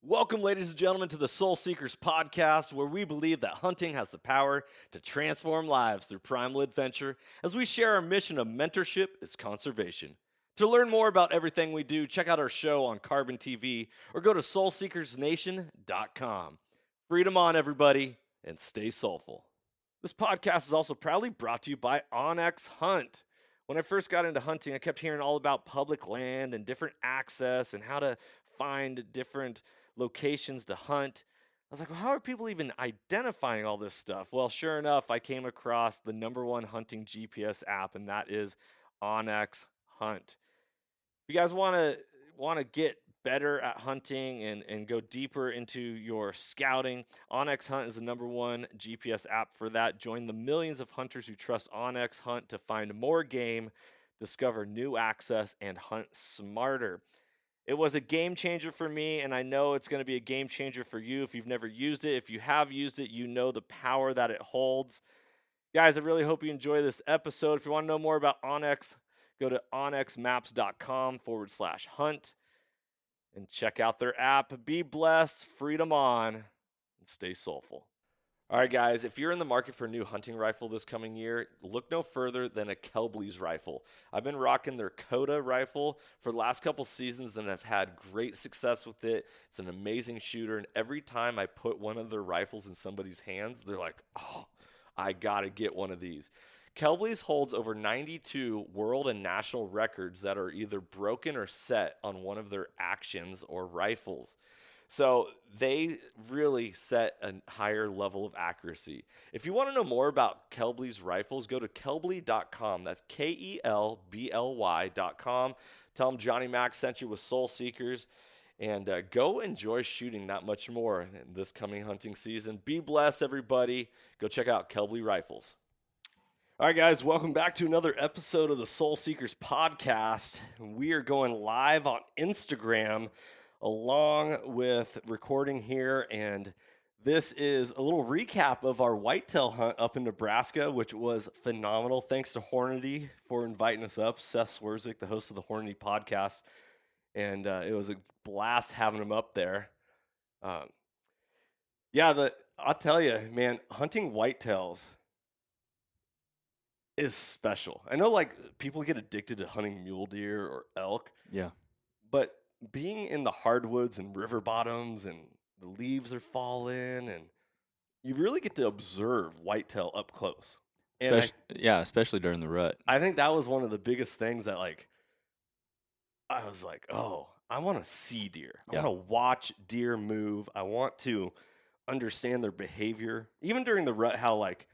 Welcome, ladies and gentlemen, to the Soul Seekers podcast, where we believe that hunting has the power to transform lives through primal adventure as we share our mission of mentorship is conservation. To learn more about everything we do, check out our show on Carbon TV or go to soulseekersnation.com. Freedom on, everybody, and stay soulful. This podcast is also proudly brought to you by Onyx Hunt. When I first got into hunting, I kept hearing all about public land and different access and how to find different locations to hunt. I was like, well, how are people even identifying all this stuff? Well, sure enough, I came across the number one hunting GPS app, and that is Onyx Hunt. If you guys want to get better at hunting and go deeper into your scouting, Onyx Hunt is the number one GPS app for that. Join the millions of hunters who trust Onyx Hunt to find more game, discover new access, and hunt smarter. It was a game changer for me, and I know it's going to be a game changer for you if you've never used it. If you have used it, you know the power that it holds. Guys, I really hope you enjoy this episode. If you want to know more about Onyx, go to onyxmaps.com/hunt and check out their app. Be blessed, freedom on, and stay soulful. All right, guys, if you're in the market for a new hunting rifle this coming year, look no further than a Kelbley's rifle. I've been rocking their Coda rifle for the last couple seasons, and I've had great success with it. It's an amazing shooter, and every time I put one of their rifles in somebody's hands, they're like, oh, I got to get one of these. Kelbley's holds over 92 world and national records that are either broken or set on one of their actions or rifles. So they really set a higher level of accuracy. If you want to know more about Kelbley's rifles, go to kelbley.com. That's KELBLY.com. Tell them Johnny Mack sent you with Soul Seekers, and go enjoy shooting that much more in this coming hunting season. Be blessed, everybody. Go check out Kelbley Rifles. All right, guys, welcome back to another episode of the Soul Seekers podcast. We are going live on Instagram along with recording here, and this is a little recap of our whitetail hunt up in Nebraska, which was phenomenal. Thanks to Hornady for inviting us up. Seth Swerzik, the host of the Hornady podcast, and it was a blast having him up there. I'll tell you, man, hunting whitetails is special. I know, like, people get addicted to hunting mule deer or elk. Yeah. But being in the hardwoods and river bottoms and the leaves are falling, and you really get to observe whitetail up close. And especially during the rut. I think that was one of the biggest things that, like, I was like, oh, I want to see deer. I want to watch deer move. I want to understand their behavior. Even during the rut, how, like,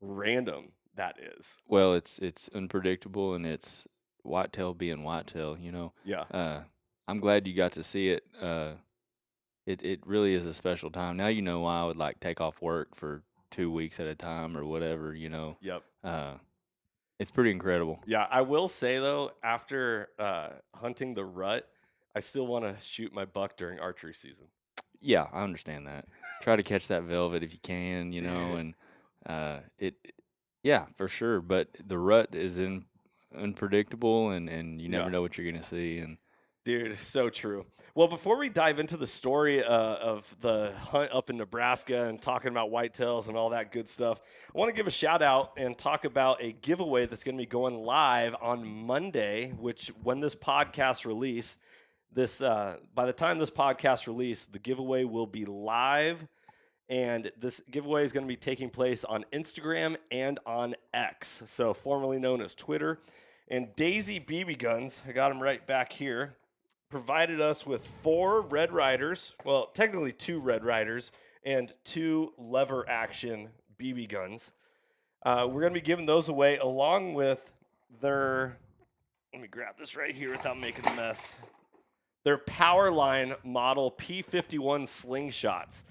random that is. Well, it's unpredictable, and it's whitetail being whitetail, you know. Yeah. I'm glad you got to see it. It really is a special time. Now you know why I would like take off work for 2 weeks at a time or whatever, you know. Yep. It's pretty incredible. Yeah, I will say though, after hunting the rut, I still want to shoot my buck during archery season. Yeah, I understand that. Try to catch that velvet if you can, you know, and for sure. But the rut is unpredictable, and you never know what you're going to see. And dude, so true. Well, before we dive into the story of the hunt up in Nebraska and talking about whitetails and all that good stuff, I want to give a shout out and talk about a giveaway that's going to be going live on Monday, which when this podcast release, by the time this podcast release, the giveaway will be live. And this giveaway is going to be taking place on Instagram and on X, so formerly known as Twitter. And Daisy BB Guns, I got them right back here, provided us with 4 Red Riders, well, technically 2 Red Riders and 2 lever action BB guns. We're going to be giving those away along with their, let me grab this right here without making a mess, their Powerline model P51 slingshots.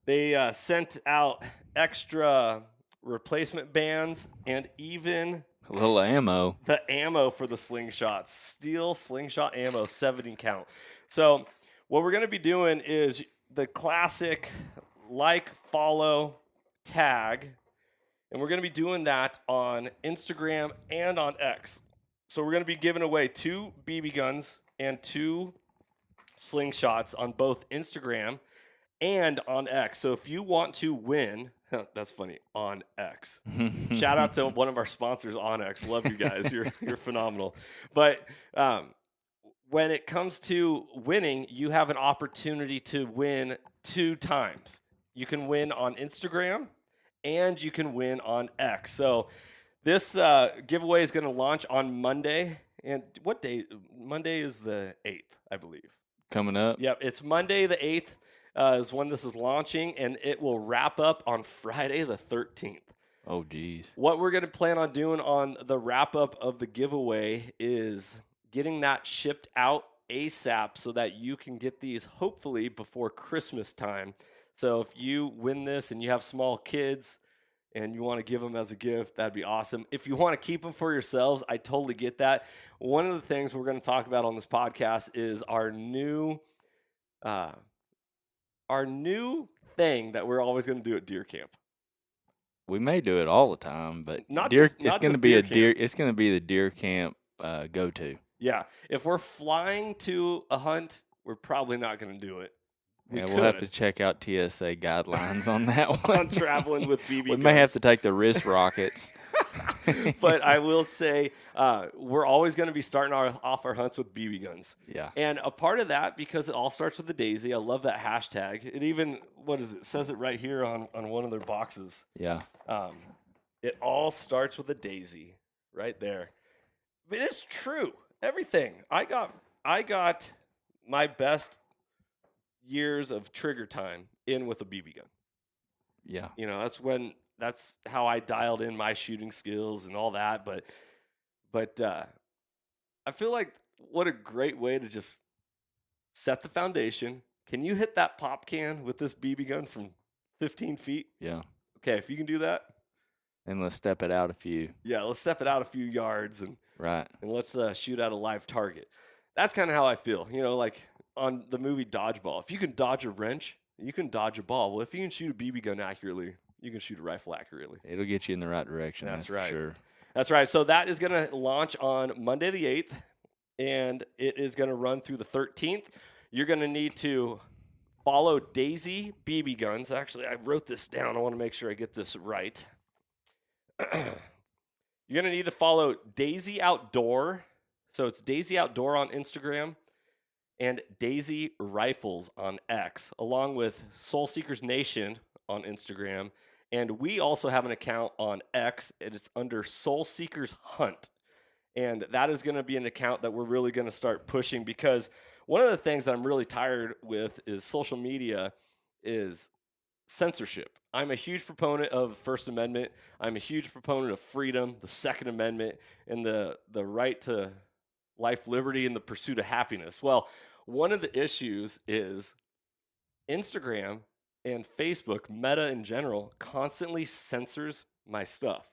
They sent out extra replacement bands and even a little ammo. The ammo for the slingshots. Steel slingshot ammo, 70 count. So what we're going to be doing is the classic like, follow, tag. And we're going to be doing that on Instagram and on X. So we're going to be giving away 2 BB guns and 2 slingshots on both Instagram and on X. So if you want to win, that's funny, on X. Shout out to one of our sponsors, On X. Love you guys. You're phenomenal. But when it comes to winning, you have an opportunity to win 2 times. You can win on Instagram and you can win on X. So this giveaway is going to launch on Monday. And what day? Monday is the 8th, I believe. Coming up. Yep, it's Monday the 8th is when this is launching, and it will wrap up on Friday the 13th. Oh, geez. What we're going to plan on doing on the wrap-up of the giveaway is getting that shipped out ASAP so that you can get these hopefully before Christmas time. So if you win this and you have small kids and you want to give them as a gift, that'd be awesome. If you want to keep them for yourselves, I totally get that. One of the things we're going to talk about on this podcast is our new thing that we're always going to do at deer camp. We may do it all the time, but It's going to be It's going to be the deer camp go-to. Yeah, if we're flying to a hunt, we're probably not going to do it. We'll have to check out TSA guidelines on that one. On traveling with BB guns. We may have to take the wrist rockets. But I will say we're always going to be starting off our hunts with BB guns. Yeah. And a part of that, because it all starts with the daisy, I love that hashtag. It even, says it right here on one of their boxes. Yeah. It all starts with a daisy right there. But it's true. Everything. I got my best years of trigger time in with a BB gun. Yeah. That's how I dialed in my shooting skills and all that. But I feel like what a great way to just set the foundation. Can you hit that pop can with this BB gun from 15 feet? Yeah. Okay, if you can do that. And let's step it out a few. Yeah, let's step it out a few yards and let's shoot at a live target. That's kind of how I feel. Like on the movie Dodgeball. If you can dodge a wrench, you can dodge a ball. Well, if you can shoot a BB gun accurately, you can shoot a rifle accurately. It'll get you in the right direction. That's right. For sure. That's right. So that is going to launch on Monday the 8th, and it is going to run through the 13th. You're going to need to follow Daisy BB Guns. Actually, I wrote this down. I want to make sure I get this right. You're going to need to follow Daisy Outdoor. So it's Daisy Outdoor on Instagram and Daisy Rifles on X, along with Soul Seekers Nation on Instagram. And we also have an account on X, and it's under Soul Seekers Hunt. And that is going to be an account that we're really going to start pushing, because one of the things that I'm really tired with is social media is censorship. I'm a huge proponent of First Amendment. I'm a huge proponent of freedom, the Second Amendment, and the right to life, liberty, and the pursuit of happiness. Well, one of the issues is Instagram and Facebook, Meta in general, constantly censors my stuff.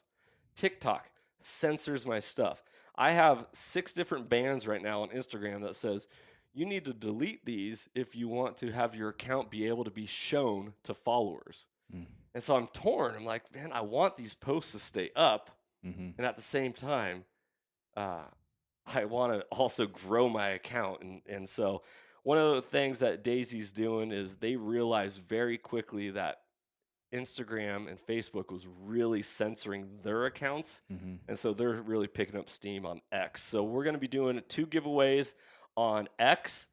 TikTok censors my stuff. I have 6 different bans right now on Instagram that says you need to delete these if you want to have your account be able to be shown to followers. And so I'm torn. I'm like, man, I want these posts to stay up. And at the same time, I want to also grow my account. And so one of the things that Daisy's doing is they realized very quickly that Instagram and Facebook was really censoring their accounts. And so they're really picking up steam on X. So we're going to be doing 2 giveaways on X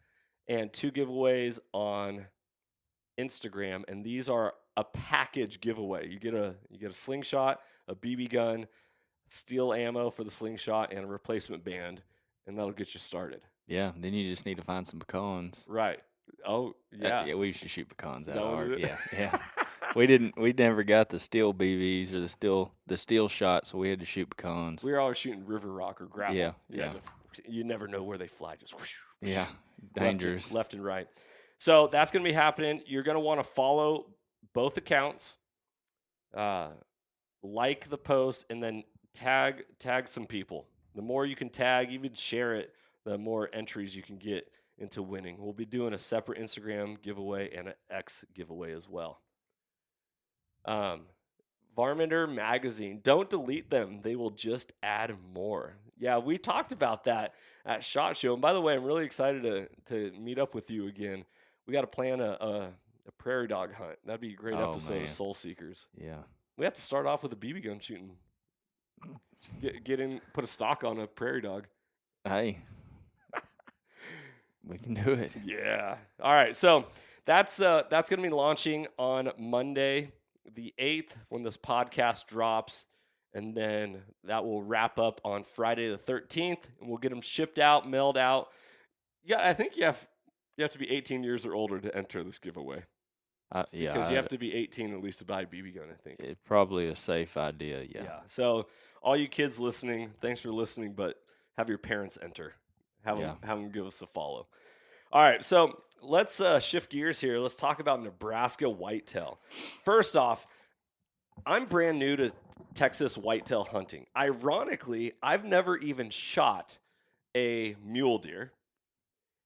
and 2 giveaways on Instagram. And these are a package giveaway. You get a slingshot, a BB gun, steel ammo for the slingshot, and a replacement band, and that'll get you started. Yeah, then you just need to find some pecans. Right. Oh, yeah. Yeah, we used to shoot pecans out of hard. Yeah. We never got the steel BBs or the steel shot, so we had to shoot pecans. We were always shooting river rock or gravel. Yeah. You never know where they fly. Just whoosh, whoosh, yeah, dangerous. Left and right. So that's going to be happening. You're going to want to follow both accounts, like the post, and then tag some people. The more you can tag, even share it, the more entries you can get into winning. We'll be doing a separate Instagram giveaway and an X giveaway as well. Varminter Magazine. Don't delete them. They will just add more. Yeah, we talked about that at SHOT Show. And by the way, I'm really excited to meet up with you again. We got to plan a prairie dog hunt. That'd be a great episode man. of Soul Seekers. Yeah. We have to start off with a BB gun shooting. Get in, put a stock on a prairie dog. Hey, we can do it. Yeah. All right. So that's going to be launching on Monday, the 8th, when this podcast drops. And then that will wrap up on Friday the 13th, and we'll get them shipped out, mailed out. Yeah, I think you have to be 18 years or older to enter this giveaway. Yeah, because you have to be 18 at least to buy a BB gun, I think. It's probably a safe idea. Yeah. So all you kids listening, thanks for listening, but have your parents enter. Have them give us a follow. All right, so let's shift gears here. Let's talk about Nebraska whitetail. First off, I'm brand new to Texas whitetail hunting. Ironically, I've never even shot a mule deer,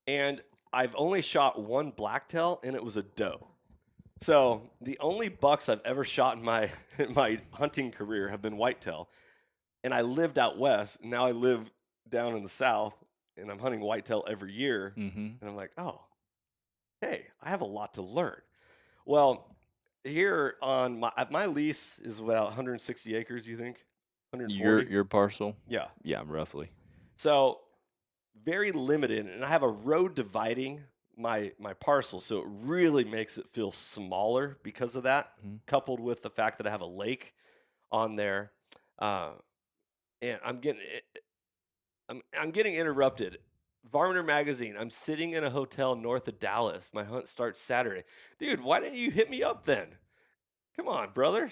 and I've only shot one blacktail, and it was a doe. So the only bucks I've ever shot in my hunting career have been whitetail, and I lived out west. And now I live down in the south, and I'm hunting whitetail every year. And I'm like, oh, hey, I have a lot to learn. Well, here on my lease is about 160 acres. You think 140? Your parcel? Yeah, roughly. So very limited, and I have a road dividing my parcel, so it really makes it feel smaller because of that. Coupled with the fact that I have a lake on there, and I'm getting interrupted. Varminer Magazine. I'm sitting in a hotel north of Dallas. My hunt starts Saturday. Dude, why didn't you hit me up then? Come on, brother.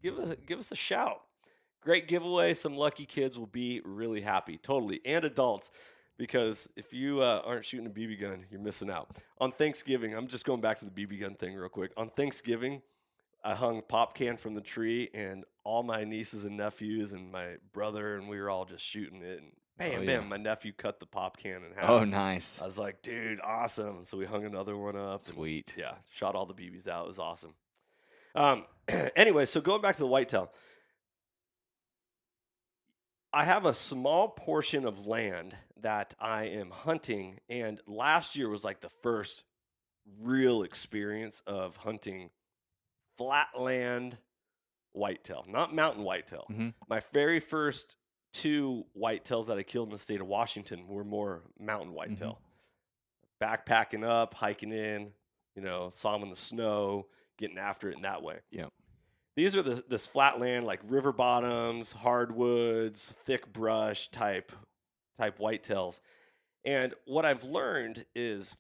Give us a shout. Great giveaway. Some lucky kids will be really happy. Totally. And adults. Because if you aren't shooting a BB gun, you're missing out. On Thanksgiving, I'm just going back to the BB gun thing real quick. On Thanksgiving, I hung pop can from the tree, and all my nieces and nephews and my brother, and we were all just shooting it. And bam, my nephew cut the pop can in half. Oh, nice. I was like, dude, awesome. So we hung another one up. Sweet. And, shot all the BBs out. It was awesome. Anyway, so going back to the whitetail. I have a small portion of land that I am hunting, and last year was like the first real experience of hunting flatland whitetail, not mountain whitetail. My very first 2 whitetails that I killed in the state of Washington were more mountain whitetail. Backpacking up, hiking in, saw them in the snow, getting after it in that way. Yeah. These are this flatland, like river bottoms, hardwoods, thick brush type whitetails. And what I've learned is,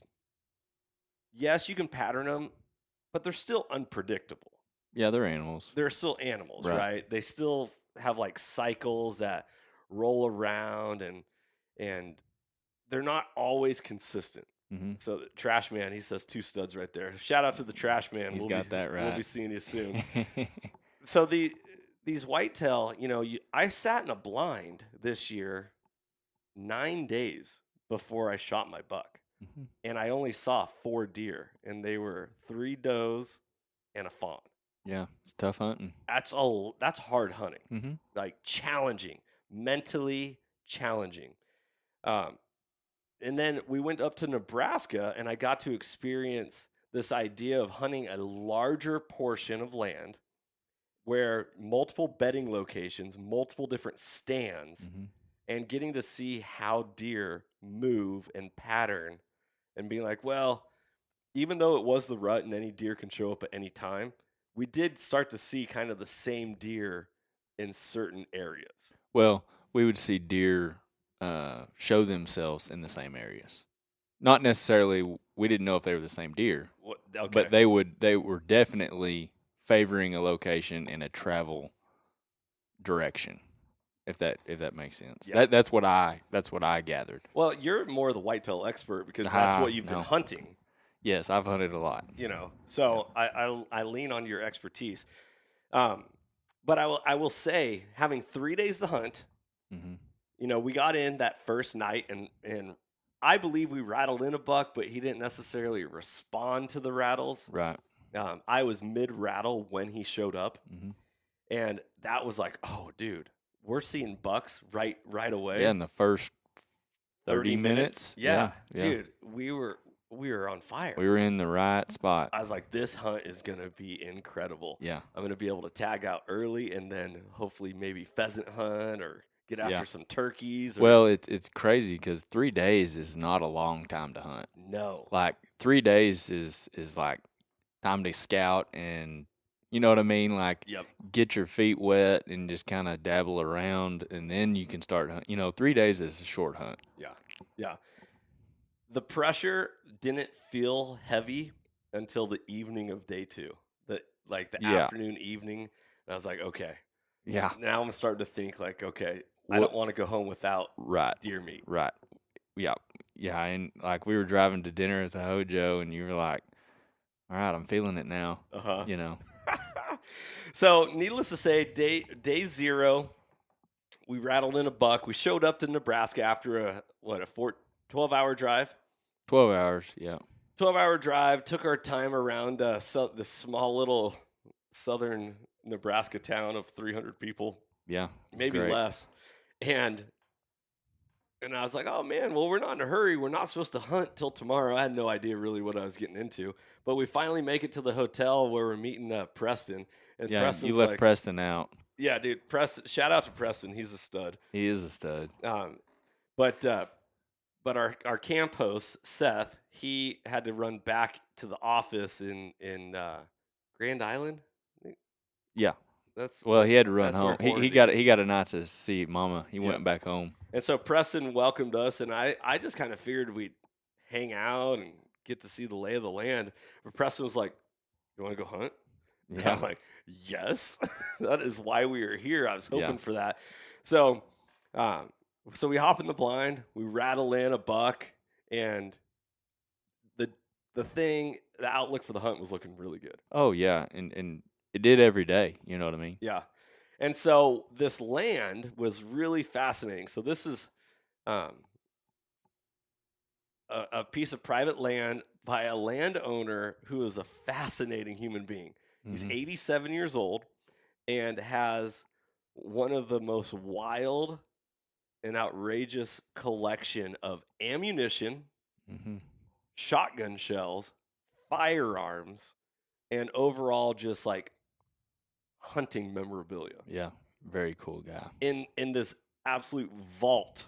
yes, you can pattern them, but they're still unpredictable. Yeah, they're animals. They're still animals, right? They still have like cycles that roll around, and they're not always consistent. So the Trash Man, he says 2 studs right there. Shout out to the Trash Man. He's got that right. We'll be seeing you soon. So these whitetail, I sat in a blind this year 9 days before I shot my buck, and I only saw 4 deer, and they were 3 does and a fawn. Yeah, it's tough hunting. That's hard hunting. Like challenging, mentally challenging. And then we went up to Nebraska, and I got to experience this idea of hunting a larger portion of land where multiple bedding locations, multiple different stands, and getting to see how deer move and pattern, and being like, well, even though it was the rut and any deer can show up at any time, we did start to see kind of the same deer in certain areas. Well, we would see deer show themselves in the same areas. Not necessarily, we didn't know if they were the same deer, but they were definitely favoring a location in a travel direction. If that makes sense. Yeah. That's what I gathered. Well, you're more the whitetail expert because that's what you've been hunting. Yes, I've hunted a lot. So I lean on your expertise. But I will say, having 3 days to hunt, we got in that first night, and I believe we rattled in a buck, but he didn't necessarily respond to the rattles. Right. I was mid-rattle when he showed up, and that was like, oh, dude, we're seeing bucks right away. Yeah, in the first 30 minutes. Yeah, dude, we were on fire. We were in the right spot. I was like, this hunt is going to be incredible. Yeah. I'm going to be able to tag out early and then hopefully maybe pheasant hunt or get after some turkeys. Well, it's crazy because 3 days is not a long time to hunt. No. Like 3 days is like time to scout and, you know what I mean? Like get your feet wet and just kind of dabble around, and then you can start hunting. You know, 3 days is a short hunt. Yeah. The pressure didn't feel heavy until the evening of day 2. The afternoon, evening. And I was like, okay. Yeah. Now I'm starting to think like, okay, I don't want to go home without deer meat. Right. Yeah. Yeah. And like we were driving to dinner at the Hojo, and you were like, all right, I'm feeling it now. You know. So needless to say, day 0, we rattled in a buck. We showed up to Nebraska after a 12-hour drive. 12 hours, yeah. 12-hour drive. Took our time around this small little southern Nebraska town of 300 people. Yeah, maybe less. And I was like, oh, man, well, we're not in a hurry. We're not supposed to hunt till tomorrow. I had no idea really what I was getting into. But we finally make it to the hotel where we're meeting Preston. And yeah, Preston's you left Preston out. Yeah, dude. Preston. Shout out to Preston. He's a stud. He is a stud. But our camp host, Seth, he had to run back to the office in Grand Island. Yeah. He had to run home. He got a night to see Mama. He went back home. And so Preston welcomed us, and I just kind of figured we'd hang out and get to see the lay of the land. But Preston was like, "You want to go hunt?" Yeah. I'm like, "Yes." That is why we are here. I was hoping for that. So we hop in the blind, we rattle in a buck, and the outlook for the hunt was looking really good. Oh yeah, and it did every day. You know what I mean? Yeah. And so this land was really fascinating. So this is a piece of private land by a landowner who is a fascinating human being. He's 87 years old and has one of the most wild and outrageous collection of ammunition, shotgun shells, firearms, and overall just like hunting memorabilia. Yeah, very cool guy. In this absolute vault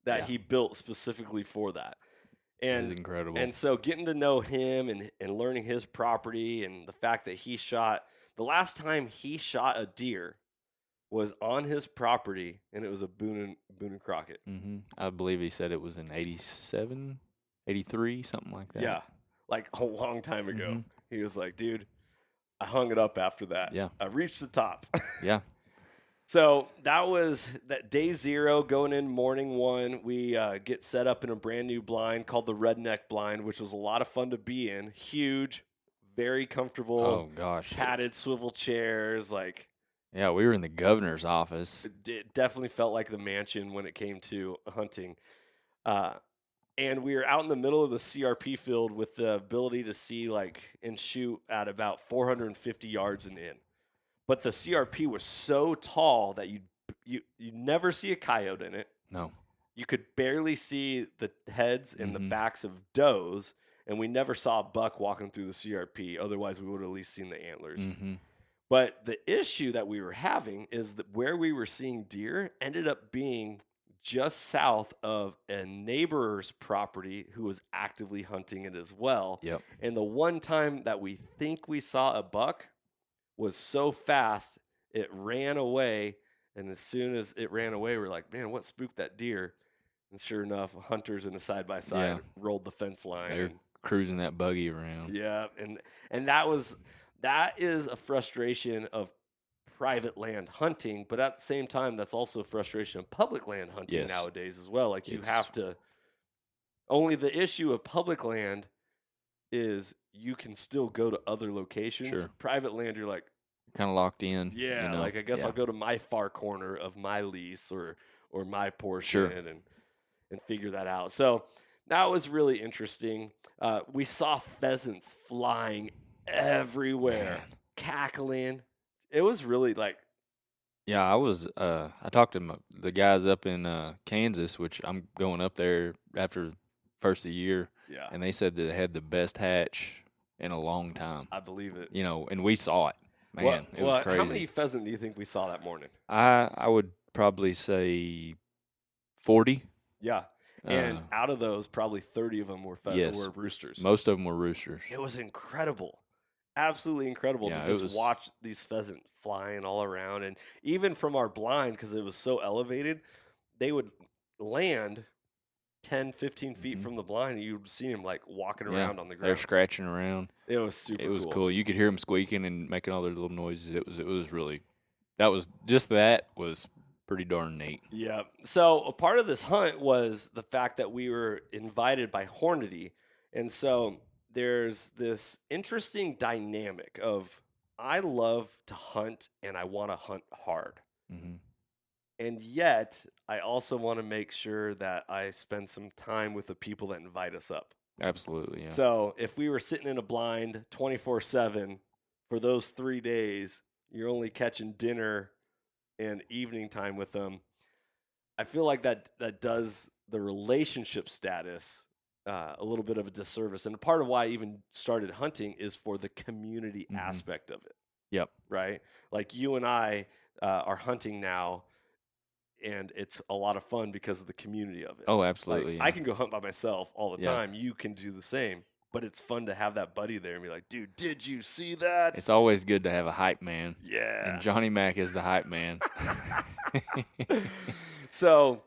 that he built specifically for that. And it's incredible. And so getting to know him and learning his property and the fact that the last time he shot a deer was on his property, and it was a Boone and Crockett. I believe he said it was in 87, 83, something like that. Yeah, like a long time ago. He was like, dude, I hung it up after that. Yeah. I reached the top. Yeah. So that was that day 0 going in morning 1. We get set up in a brand new blind called the Redneck blind, which was a lot of fun to be in. Huge, very comfortable. Oh, gosh. Padded swivel chairs. Yeah, we were in the governor's office. It definitely felt like the mansion when it came to hunting. And we were out in the middle of the CRP field with the ability to see and shoot at about 450 yards and in. But the CRP was so tall that you never see a coyote in it. No. You could barely see the heads and the backs of does, and we never saw a buck walking through the CRP. Otherwise, we would have at least seen the antlers. But the issue that we were having is that where we were seeing deer ended up being just south of a neighbor's property who was actively hunting it as well. Yep. And the one time that we think we saw a buck was so fast, it ran away. And as soon as it ran away, we're like, man, what spooked that deer? And sure enough, hunters in a side-by-side rolled the fence line. They're cruising that buggy around. Yeah, and that is a frustration of private land hunting, but at the same time, that's also a frustration of public land hunting nowadays as well. You have to. Only the issue of public land is you can still go to other locations. Sure. Private land, you're like kind of locked in. Yeah, you know? I guess I'll go to my far corner of my lease or my portion and figure that out. So that was really interesting. We saw pheasants flying everywhere, cackling. It was really Yeah, I talked to the guys up in Kansas, which I'm going up there after first of the year. Yeah. And they said that they had the best hatch in a long time. I believe it. And we saw it. Man, it was crazy. How many pheasant do you think we saw that morning? I would probably say 40. Yeah. And out of those, probably 30 of them were roosters. Most of them were roosters. It was incredible. Absolutely incredible to just watch these pheasants flying all around. And even from our blind, because it was so elevated, they would land 10, 15 feet from the blind, and you'd see them like walking around on the ground. They're scratching around. It was super cool. It was cool. You could hear them squeaking and making all their little noises. It was really, that was pretty darn neat. Yeah. So a part of this hunt was the fact that we were invited by Hornady. And so there's this interesting dynamic of I love to hunt and I want to hunt hard. Mm-hmm. And yet I also want to make sure that I spend some time with the people that invite us up. Absolutely, yeah. So if we were sitting in a blind 24/7 for those 3 days, you're only catching dinner and evening time with them. I feel like that does the relationship status a little bit of a disservice. And part of why I even started hunting is for the community aspect of it. Yep. Right? Like you and I are hunting now, and it's a lot of fun because of the community of it. Oh, absolutely. Like, I can go hunt by myself all the time. You can do the same. But it's fun to have that buddy there and be like, dude, did you see that? It's always good to have a hype man. Yeah. And Johnny Mack is the hype man. So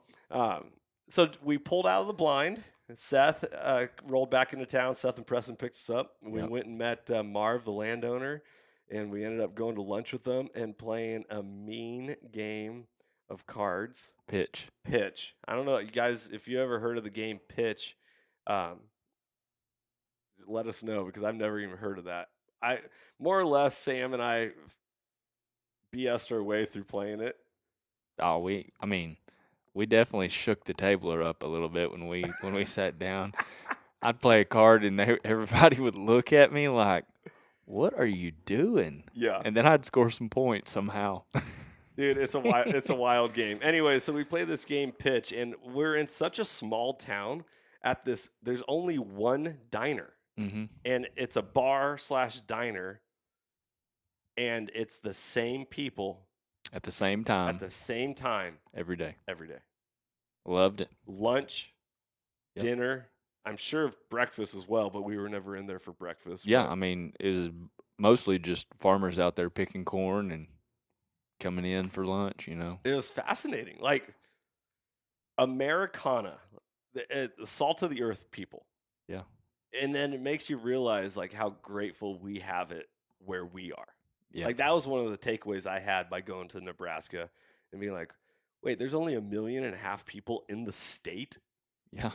we pulled out of the blind. Seth rolled back into town. Seth and Preston picked us up. We went and met Marv, the landowner, and we ended up going to lunch with them and playing a mean game of cards. Pitch. I don't know, you guys, if you ever heard of the game Pitch, let us know because I've never even heard of that. More or less, Sam and I BS'd our way through playing it. Oh, we definitely shook the table up a little bit when we sat down. I'd play a card and everybody would look at me like, "What are you doing?" Yeah, and then I'd score some points somehow. Dude, it's a wild game. Anyway, so we play this game Pitch, and we're in such a small town. There's only one diner. Mm-hmm. And it's a bar/diner, and it's the same people at the same time every day. Loved it. Lunch, dinner, I'm sure breakfast as well, but we were never in there for breakfast. Yeah, it was mostly just farmers out there picking corn and coming in for lunch, It was fascinating. Like Americana, the salt of the earth people. Yeah. And then it makes you realize like how grateful we have it where we are. Yeah. Like that was one of the takeaways I had by going to Nebraska and being like, wait, there's only 1.5 million people in the state? Yeah.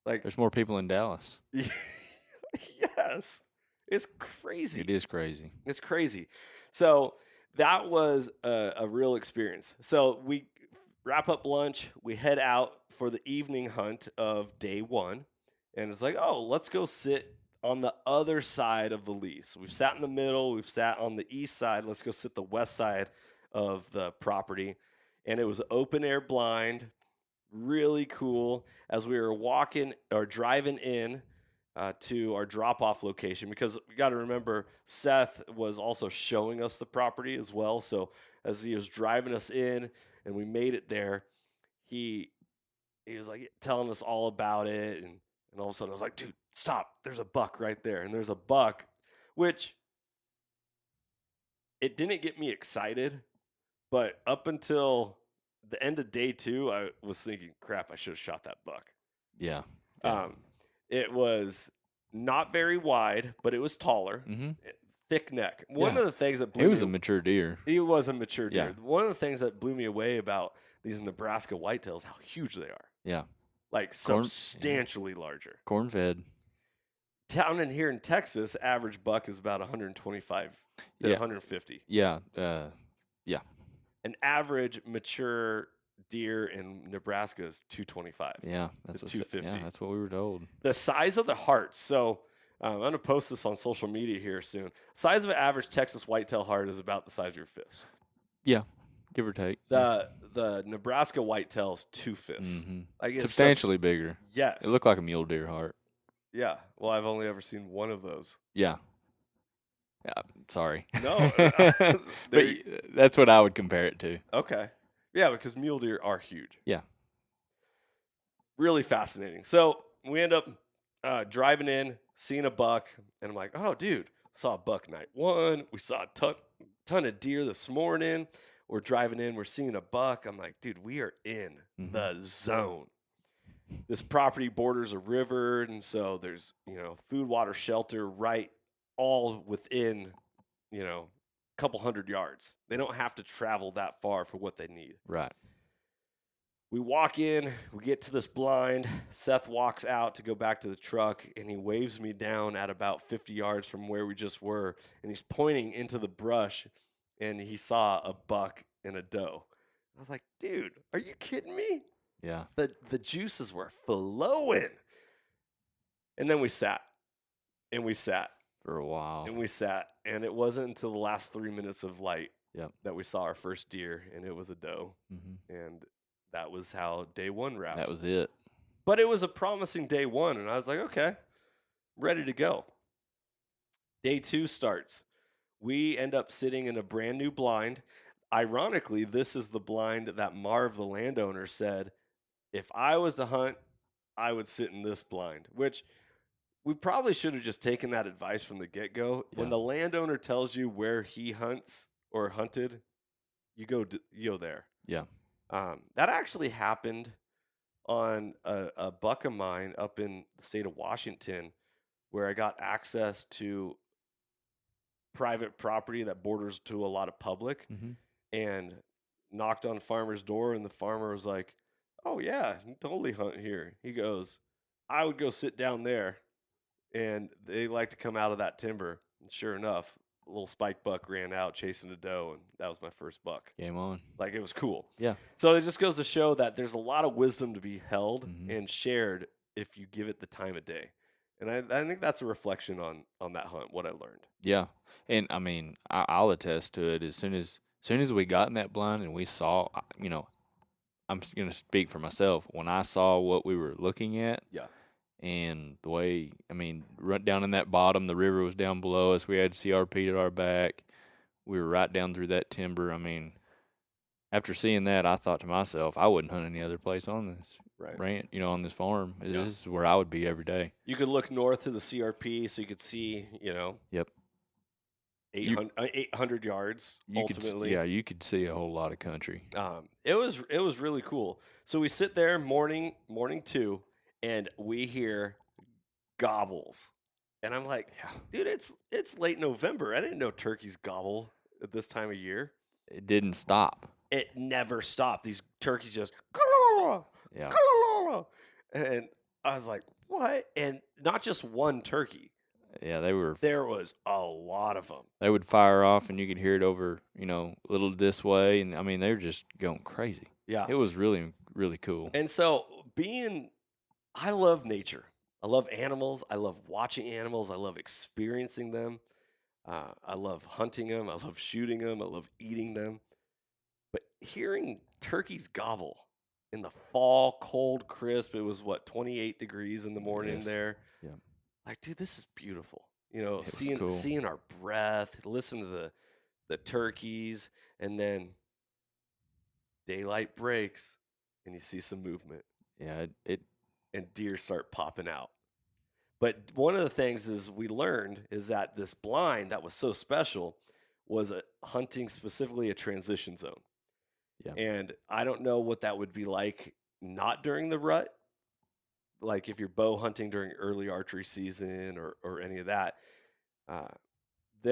Like there's more people in Dallas. Yes. It's crazy. It is crazy. It's crazy. So that was a real experience. So we wrap up lunch. We head out for the evening hunt of day 1. And it's like, oh, let's go sit on the other side of the lease. We've sat in the middle. We've sat on the east side. Let's go sit the west side of the property. And it was open air blind, really cool. As we were walking or driving in to our drop-off location, because we got to remember, Seth was also showing us the property as well. So as he was driving us in and we made it there, he was like telling us all about it. And all of a sudden I was like, dude, stop. There's a buck right there. And there's a buck, which it didn't get me excited. But up until the end of day 2, I was thinking, crap, I should have shot that buck. Yeah. It was not very wide, but it was taller. Mm-hmm. Thick neck. One of the things that blew me... It was a mature deer. He was a mature deer. Yeah. One of the things that blew me away about these Nebraska whitetails, how huge they are. Yeah. Like substantially larger. Corn fed. Down in here in Texas, average buck is about 125 to 150. Yeah. Yeah. An average mature deer in Nebraska is 225. Yeah. That's 250. Yeah, that's what we were told. The size of the hearts. So I'm going to post this on social media here soon. Size of an average Texas whitetail heart is about the size of your fist. Yeah. give or take. The Nebraska Whitetail's 2 fists. Mm-hmm. Like Substantially bigger. Yes. It looked like a mule deer heart. Yeah. Well, I've only ever seen one of those. Yeah. Sorry. No. But that's what I would compare it to. Okay. Yeah, because mule deer are huge. Yeah. Really fascinating. So we end up driving in, seeing a buck, and I'm like, oh, dude, saw a buck night one. We saw a ton of deer this morning. We're driving in, we're seeing a buck. I'm like, dude, we are in the zone. This property borders a river, and so there's, food, water, shelter right all within, a couple 100 yards. They don't have to travel that far for what they need. Right. We walk in, we get to this blind. Seth walks out to go back to the truck, and he waves me down at about 50 yards from where we just were, and he's pointing into the brush, and he saw a buck and a doe. I was like, dude, are you kidding me? Yeah. The juices were flowing. And then we sat, and we sat. For a while. And we sat, and it wasn't until the last 3 minutes of light that we saw our first deer, and it was a doe. Mm-hmm. And that was how day one wrapped. That was it. But it was a promising day one, and I was like, okay, ready to go. Day two starts. We end up sitting in a brand new blind. Ironically, this is the blind that Marv, the landowner, said, if I was to hunt, I would sit in this blind, which we probably should have just taken that advice from the get-go. Yeah. When the landowner tells you where he hunts or hunted, you go there. Yeah. That actually happened on a buck of mine up in the state of Washington, where I got access to private property that borders to a lot of public, and knocked on farmer's door, and the farmer was like, oh yeah, you totally hunt here. He goes, I would go sit down there, and they like to come out of that timber. And sure enough, a little spike buck ran out chasing a doe, and that was my first buck. Game on. Like, it was cool. Yeah. So it just goes to show that there's a lot of wisdom to be held and shared if you give it the time of day. And I think that's a reflection on that hunt, what I learned. Yeah. And, I mean, I'll attest to it. As soon as we got in that blind and we saw, I'm just going to speak for myself. When I saw what we were looking at, and the way, right down in that bottom, the river was down below us. We had CRP at our back. We were right down through that timber. After seeing that, I thought to myself, I wouldn't hunt any other place on this ranch, on this farm. Yeah. This is where I would be every day. You could look north to the CRP, so you could see, Yep. 800 yards, ultimately. You could see a whole lot of country. It was really cool. So we sit there morning 2, and we hear gobbles. And I'm like, dude, it's late November. I didn't know turkeys gobble at this time of year. It didn't stop. It never stopped. These turkeys just, and I was like, what? And not just one turkey. Yeah, there was a lot of them. They would fire off, and you could hear it over, a little this way. And, they were just going crazy. Yeah. It was really, really cool. And so I love nature. I love animals. I love watching animals. I love experiencing them. I love hunting them. I love shooting them. I love eating them. But hearing turkeys gobble in the fall, cold, crisp, it was 28 degrees in the morning there. Yeah. Like, dude, this is beautiful. Seeing our breath, listen to the turkeys, and then daylight breaks and you see some movement. Yeah, and deer start popping out. But one of the things we learned is that this blind that was so special was hunting specifically a transition zone. Yeah. And I don't know what that would be like not during the rut. Like if you're bow hunting during early archery season or any of that,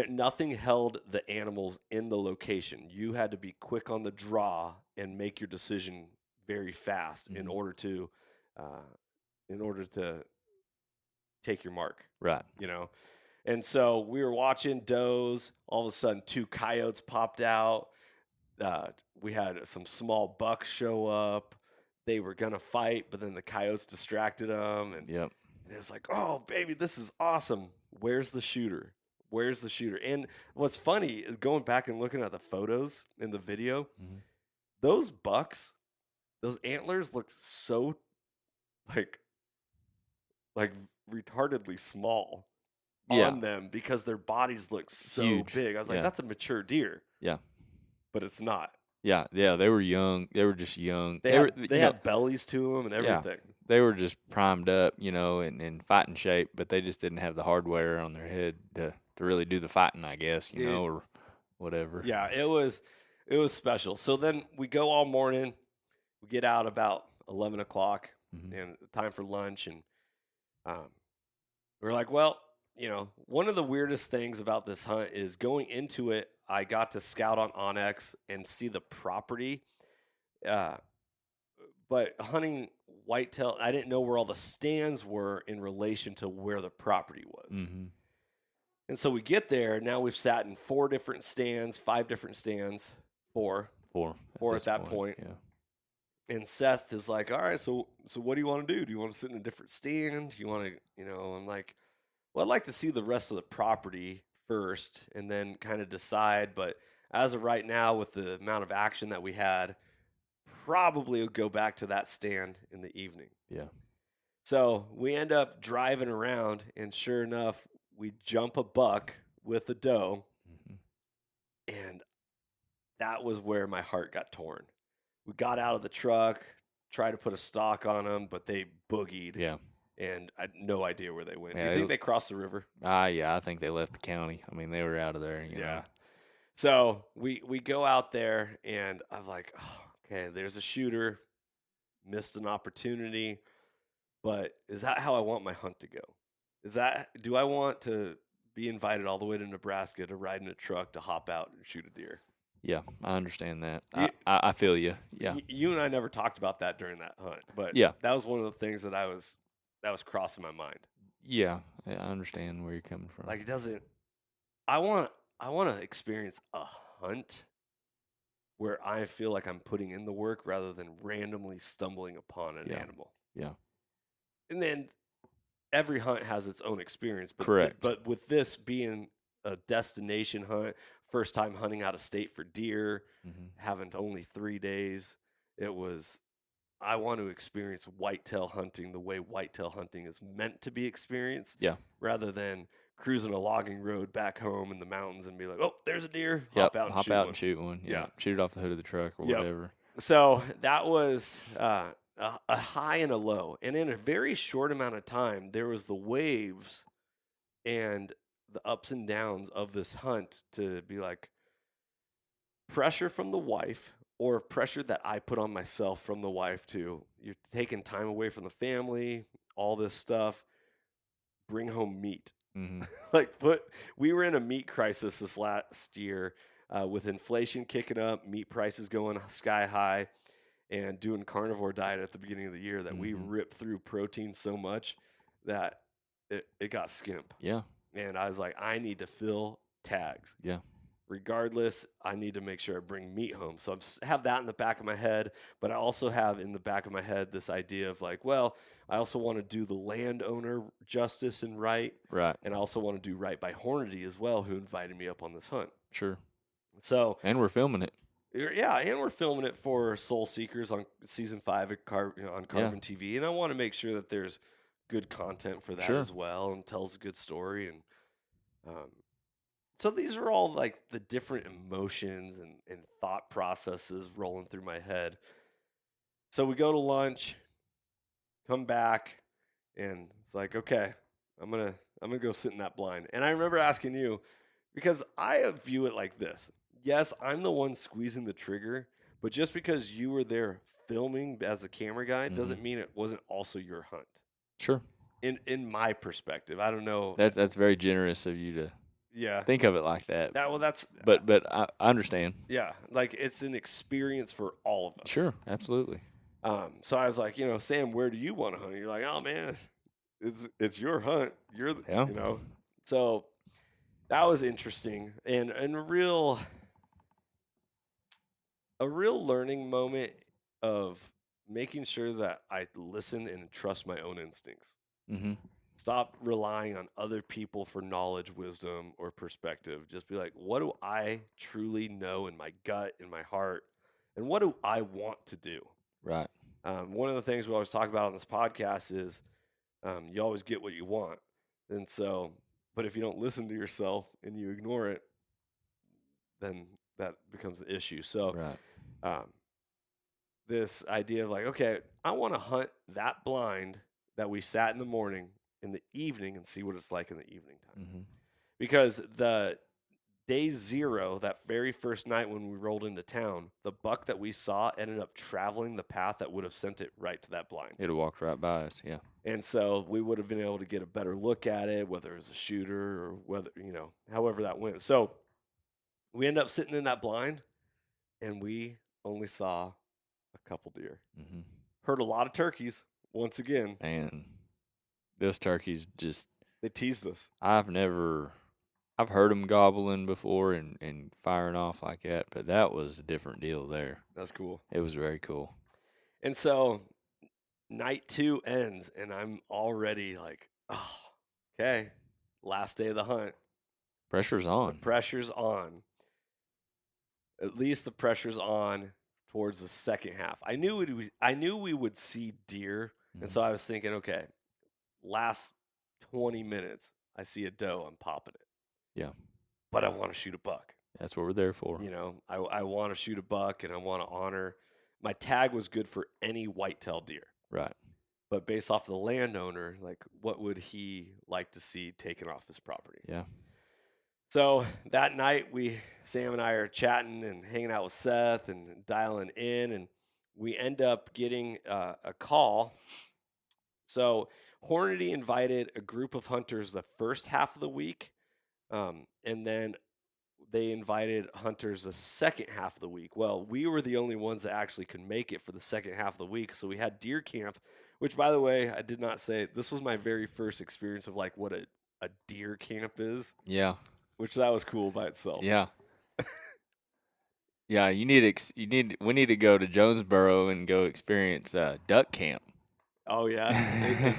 nothing held the animals in the location. You had to be quick on the draw and make your decision very fast in order to take your mark. Right. And so we were watching does. All of a sudden, 2 coyotes popped out. We had some small bucks show up. They were going to fight, but then the coyotes distracted them. And it was like, oh, baby, this is awesome. Where's the shooter? And what's funny, going back and looking at the photos in the video, those bucks, those antlers look so like retardedly small on them because their bodies look so huge. big. I was like, that's a mature deer. Yeah. But it's not. Yeah, they were young. They were just young. They had bellies to them and everything. Yeah, they were just primed up, and in fighting shape, but they just didn't have the hardware on their head to really do the fighting, I guess, or whatever. Yeah, it was special. So then we go all morning. We get out about 11 o'clock and time for lunch. And we're like, well, one of the weirdest things about this hunt is going into it, I got to scout on Onyx and see the property. But hunting whitetail, I didn't know where all the stands were in relation to where the property was. Mm-hmm. And so we get there. Now we've sat in 4 different stands, 5 different stands, 4 at that point. Yeah. And Seth is like, all right, so what do you want to do? Do you want to sit in a different stand? Do you want to, I'm like, well, I'd like to see the rest of the property first and then kind of decide. But as of right now, with the amount of action that we had, probably would go back to that stand in the evening. Yeah. So we end up driving around, and sure enough, we jump a buck with a doe, and that was where my heart got torn. We got out of the truck, tried to put a stock on them, but they boogied. Yeah. And I had no idea where they went. Yeah, Do you think they crossed the river? Yeah, I think they left the county. I mean, they were out of there. You know. So we go out there, and I'm like, oh, okay, there's a shooter. Missed an opportunity. But is that how I want my hunt to go? Do I want to be invited all the way to Nebraska to ride in a truck to hop out and shoot a deer? Yeah, I understand that. I feel you. Yeah. You and I never talked about that during that hunt, but that was one of the things that was crossing my mind. Yeah, I understand where you're coming from. Like, I want to experience a hunt where I feel like I'm putting in the work rather than randomly stumbling upon an animal. Yeah. And then every hunt has its own experience. But correct. But with this being a destination hunt, first time hunting out of state for deer, having only 3 days, I want to experience whitetail hunting the way whitetail hunting is meant to be experienced. Yeah. Rather than cruising a logging road back home in the mountains and be like, oh, there's a deer. Hop out and shoot one. Yeah. Shoot it off the hood of the truck or whatever. So that was a high and a low. And in a very short amount of time, there was the waves and the ups and downs of this hunt to be like pressure from the wife or pressure that I put on myself from the wife too. You're taking time away from the family, all this stuff. Bring home meat. We were in a meat crisis this last year with inflation kicking up, meat prices going sky high, and doing carnivore diet at the beginning of the year that we ripped through protein so much that it got skimp. Yeah. And I was like, I need to fill tags. Yeah. Regardless, I need to make sure I bring meat home. So I have that in the back of my head, but I also have in the back of my head this idea of like, well, I also want to do the landowner justice and right. Right. And I also want to do right by Hornady as well, who invited me up on this hunt. Sure. So. And we're filming it. Yeah, and we're filming it for Soul Seekers on season 5 on Carbon TV. And I want to make sure that there's good content for that as well and tells a good story. And so these are all like the different emotions and thought processes rolling through my head. So we go to lunch, come back, and it's like, okay, I'm gonna go sit in that blind. And I remember asking you, because I view it like this. Yes, I'm the one squeezing the trigger, but just because you were there filming as a camera guy doesn't mean it wasn't also your hunt. Sure. In my perspective, I don't know. That's very generous of you to think of it like that. But I understand. Yeah, like it's an experience for all of us. Sure, absolutely. So I was like, Sam, where do you want to hunt? You're like, oh man, it's your hunt. So that was interesting and a real learning moment of making sure that I listen and trust my own instincts. Stop relying on other people for knowledge, wisdom, or perspective. Just be like, what do I truly know in my gut, in my heart, and what do I want to do? Right. One of the things we always talk about on this podcast is you always get what you want. And so, but if you don't listen to yourself and you ignore it, then that becomes an issue. So, right. This idea of like, okay, I want to hunt that blind that we sat in the morning in the evening and see what it's like in the evening time. Mm-hmm. Because the day 0, that very first night when we rolled into town, the buck that we saw ended up traveling the path that would have sent it right to that blind. It walked right by us, yeah. And so we would have been able to get a better look at it, whether it was a shooter or whether, however that went. So we end up sitting in that blind, and we only saw a couple deer. Mm-hmm. Heard a lot of turkeys, once again. And those turkeys just... They teased us. I've heard them gobbling before and firing off like that, but that was a different deal there. That's cool. It was very cool. And so night 2 ends, and I'm already like, oh, okay, last day of the hunt. Pressure's on. The pressure's on. At least the pressure's on towards the second half. I knew we would see deer, and so I was thinking, okay, last 20 minutes, I see a doe, I'm popping it. Yeah. But I want to shoot a buck. That's what we're there for. I want to shoot a buck, and I want to honor. My tag was good for any whitetail deer. Right. But based off the landowner, like, what would he like to see taken off his property? Yeah. So that night, Sam and I are chatting and hanging out with Seth and dialing in, and we end up getting a call. So Hornady invited a group of hunters the first half of the week, and then they invited hunters the second half of the week. Well, we were the only ones that actually could make it for the second half of the week, so we had deer camp, which, by the way, I did not say, this was my very first experience of like what a deer camp is. Yeah. Which that was cool by itself. Yeah. Yeah, we need to go to Jonesboro and go experience duck camp. Oh yeah, is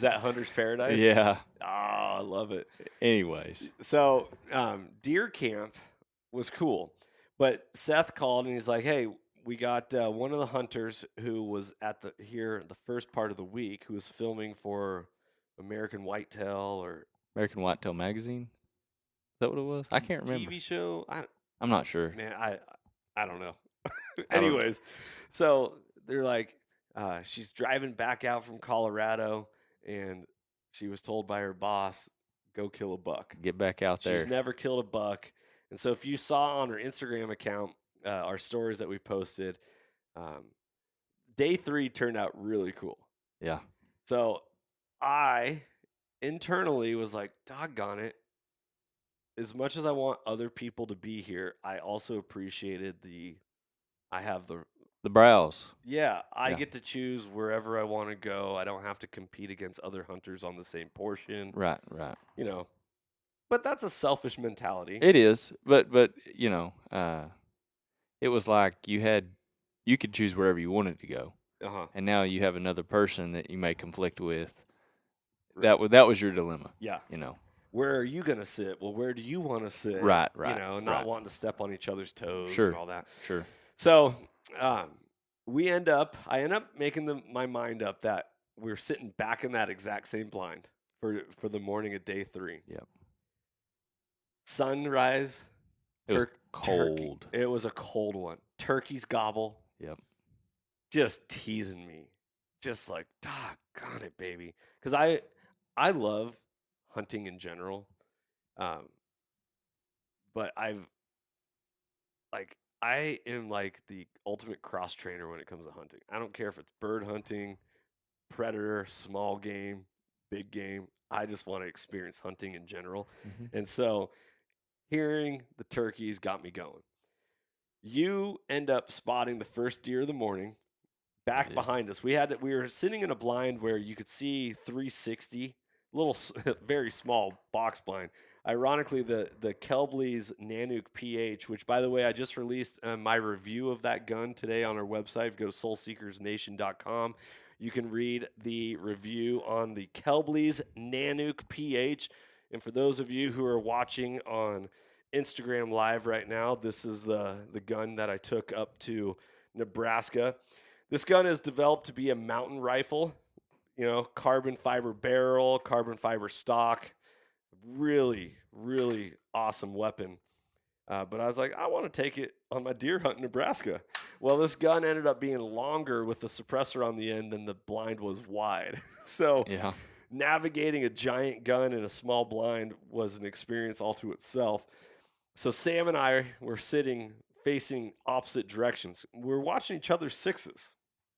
that Hunter's Paradise? Yeah. Oh, I love it. Anyways, so deer camp was cool, but Seth called and he's like, "Hey, we got one of the hunters who was the first part of the week, who was filming for American Whitetail or American Whitetail magazine. Is that what it was? I can't remember. TV show. I'm not sure. Man, I don't know. Anyways, so they're like, she's driving back out from Colorado, and she was told by her boss, go kill a buck. Get back out there. She's never killed a buck. And so if you saw on her Instagram account our stories that we posted, day 3 turned out really cool. Yeah. So I internally was like, doggone it. As much as I want other people to be here, I also appreciated I have the browse. Yeah, I get to choose wherever I want to go. I don't have to compete against other hunters on the same portion. Right. But that's a selfish mentality. It is, but it was like you could choose wherever you wanted to go, and now you have another person that you may conflict with. Right. That was your dilemma. Yeah, Where are you going to sit? Well, where do you want to sit? Right. Not wanting to step on each other's toes and all that. Sure. So I end up making my mind up that we're sitting back in that exact same blind for the morning of day 3. Yep. Sunrise. It was cold. It was a cold one. Turkeys gobble. Yep. Just teasing me. Just like, doggone it, baby. Because I love hunting in general, but I am like the ultimate cross trainer when it comes to hunting. I don't care if it's bird hunting, predator, small game, big game. I just want to experience hunting in general. Mm-hmm. And so hearing the turkeys got me going. You end up spotting the first deer of the morning back behind us. We were sitting in a blind where you could see 360, little, very small box blind. Ironically, the Kelbley's Nanook PH, which, by the way, I just released my review of that gun today on our website. If you go to soulseekersnation.com, you can read the review on the Kelbley's Nanook PH. And for those of you who are watching on Instagram Live right now. This is the gun that I took up to Nebraska. This gun is developed to be a mountain rifle, carbon fiber barrel, carbon fiber stock. Really, really awesome weapon. But I was like, I want to take it on my deer hunt in Nebraska. Well, this gun ended up being longer with the suppressor on the end than the blind was wide. So navigating a giant gun in a small blind was an experience all to itself. So Sam and I were sitting facing opposite directions. We were watching each other's sixes.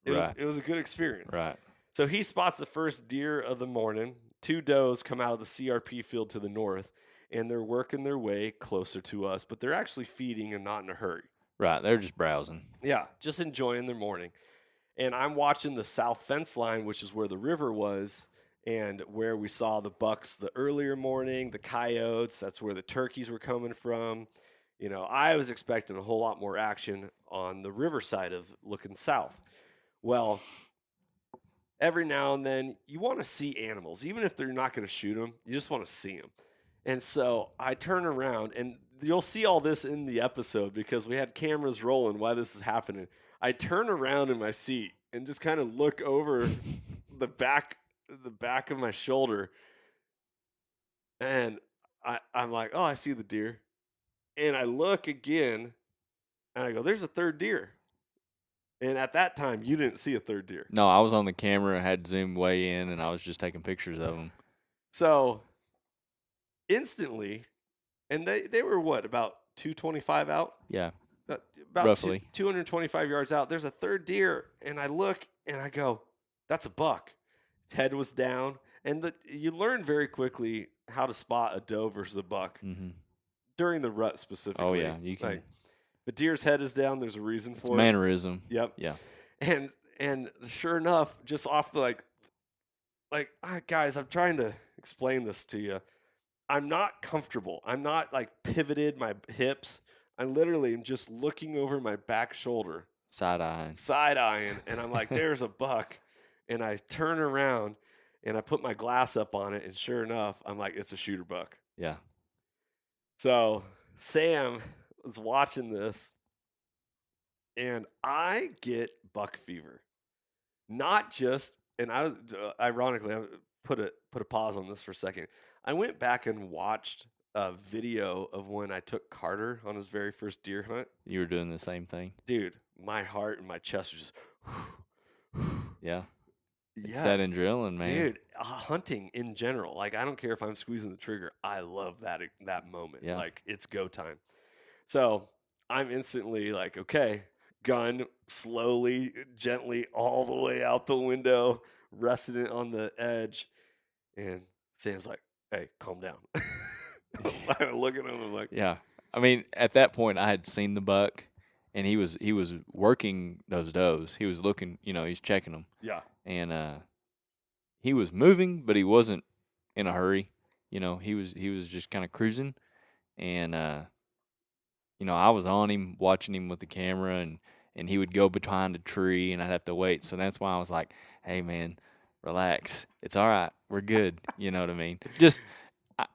It was a good experience. Right. So he spots the first deer of the morning. 2 does come out of the CRP field to the north, and they're working their way closer to us, but they're actually feeding and not in a hurry. Right. They're just browsing. Yeah, just enjoying their morning. And I'm watching the south fence line, which is where the river was, and where we saw the bucks the earlier morning, the coyotes, that's where the turkeys were coming from. I was expecting a whole lot more action on the river side of looking south. Well, every now and then you want to see animals, even if they're not going to shoot them, you just want to see them. And so I turn around, and you'll see all this in the episode because we had cameras rolling while this is happening. I turn around in my seat and just kind of look over the back of my shoulder, and I'm like, oh, I see the deer. And I look again, and I go, there's a third deer. And at that time, you didn't see a third deer. No, I was on the camera, had zoomed way in, and I was just taking pictures of them. So instantly, and they were what, about 225 out? Yeah, about roughly 225 yards out. There's a third deer, and I look and I go, that's a buck. His head was down, and you learn very quickly how to spot a doe versus a buck during the rut specifically. Oh yeah, you can. The deer's head is down. There's a reason for it. Mannerism. Yep. Yeah. And sure enough, just off the guys, I'm trying to explain this to you. I'm not comfortable. I'm not pivoted my hips. I literally am just looking over my back shoulder. Side-eyeing. And I'm like, there's a buck. And I turn around and I put my glass up on it. And sure enough, I'm like, it's a shooter buck. Yeah. So Sam was watching this, and I get buck fever. Not just, and I was ironically, I put a pause on this for a second. I went back and watched a video of when I took Carter on his very first deer hunt. You were doing the same thing, dude. My heart and my chest was just, yeah. It's that adrenaline, man. Dude, hunting in general, I don't care if I'm squeezing the trigger. I love that moment. Yeah. It's go time. So I'm instantly like, okay, gun slowly, gently, all the way out the window, resting it on the edge. And Sam's like, hey, calm down. I'm looking at him, I'm like, yeah. I mean, at that point, I had seen the buck, and he was working those does. He was looking, he's checking them. Yeah. And he was moving, but he wasn't in a hurry. He was just kind of cruising, and I was on him, watching him with the camera, and he would go behind a tree, and I'd have to wait. So that's why I was like, hey, man, relax. It's all right. We're good. You know what I mean? Just,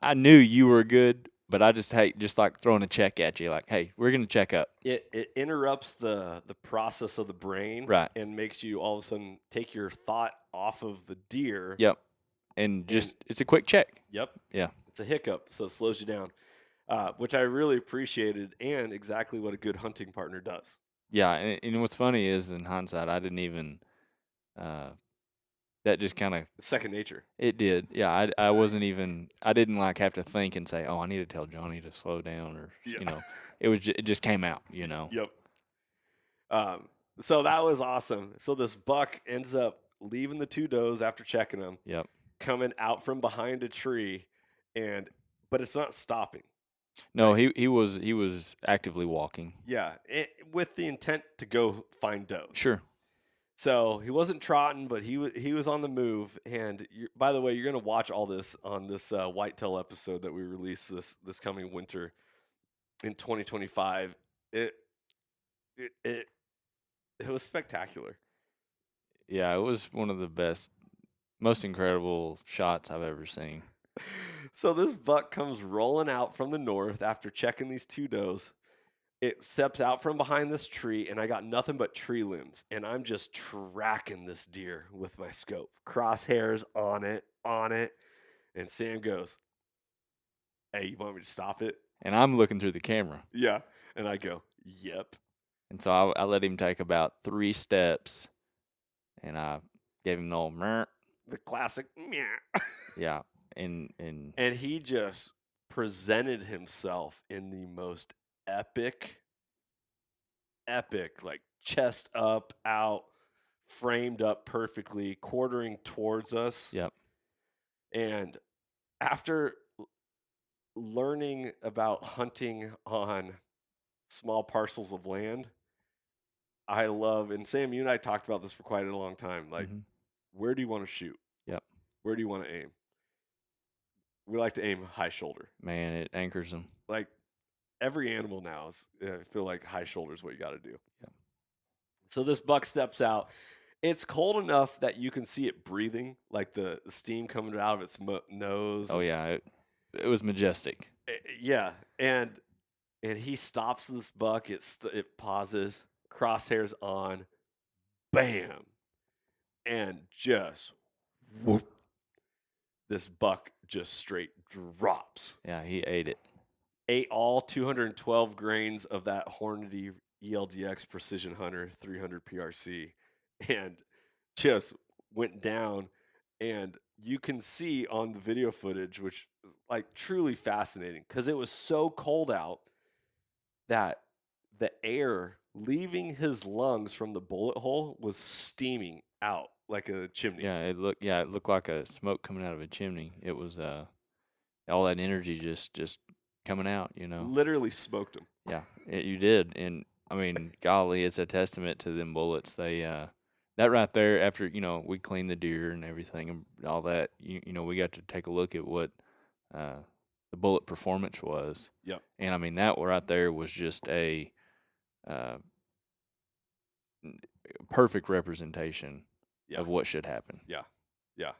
I knew you were good, but I just hate throwing a check at you, like, hey, we're going to check up. It interrupts the process of the brain. Right. And makes you all of a sudden take your thought off of the deer. Yep. And it's a quick check. Yep. Yeah. It's a hiccup, so it slows you down. Which I really appreciated, and exactly what a good hunting partner does. Yeah, and what's funny is, in hindsight, I didn't even that just kind of second nature. It did, yeah. I wasn't even. I didn't have to think and say, "Oh, I need to tell Johnny to slow down," or it just came out. Yep. So that was awesome. So this buck ends up leaving the 2 does after checking them. Yep. Coming out from behind a tree, but it's not stopping. No, he was actively walking. Yeah, with the intent to go find does. Sure. So he wasn't trotting, but he was on the move. And by the way, you're going to watch all this on this whitetail episode that we release this coming winter in 2025. It was spectacular. Yeah, it was one of the best, most incredible shots I've ever seen. So this buck comes rolling out from the north after checking these 2 does. It steps out from behind this tree, and I got nothing but tree limbs, and I'm just tracking this deer with my scope. Crosshairs on it. And Sam goes, "Hey, you want me to stop it?" And I'm looking through the camera. Yeah. And I go, "Yep." And so I let him take about 3 steps, and I gave him the old meh. The classic meh. Yeah. And he just presented himself in the most epic, like chest up, out, framed up perfectly, quartering towards us. Yep. And after learning about hunting on small parcels of land, I love, and Sam, you and I talked about this for quite a long time. Like, where do you want to shoot? Yep. Where do you want to aim? We like to aim high shoulder. Man, it anchors them. Like, every animal now is, I feel like high shoulder is what you got to do. Yep. So this buck steps out. It's cold enough that you can see it breathing, like the steam coming out of its nose. Oh, yeah. It was majestic. Yeah. And he stops this buck. It pauses, crosshairs on, bam. And just whoop. This buck just straight drops. Yeah, he ate it. Ate all 212 grains of that Hornady ELDX Precision Hunter 300 PRC and just went down. And you can see on the video footage, which like truly fascinating, because it was so cold out that the air leaving his lungs from the bullet hole was steaming out like a chimney. Yeah, it looked like a smoke coming out of a chimney. It was all that energy just coming out, you know. Literally smoked him. Yeah, you did. And I mean, golly, it's a testament to them bullets. They that right there, after, you know, we cleaned the deer and everything and all that, you know, we got to take a look at what the bullet performance was. Yep. And I mean, that right there was just a perfect representation of what should happen. Yeah. Yeah.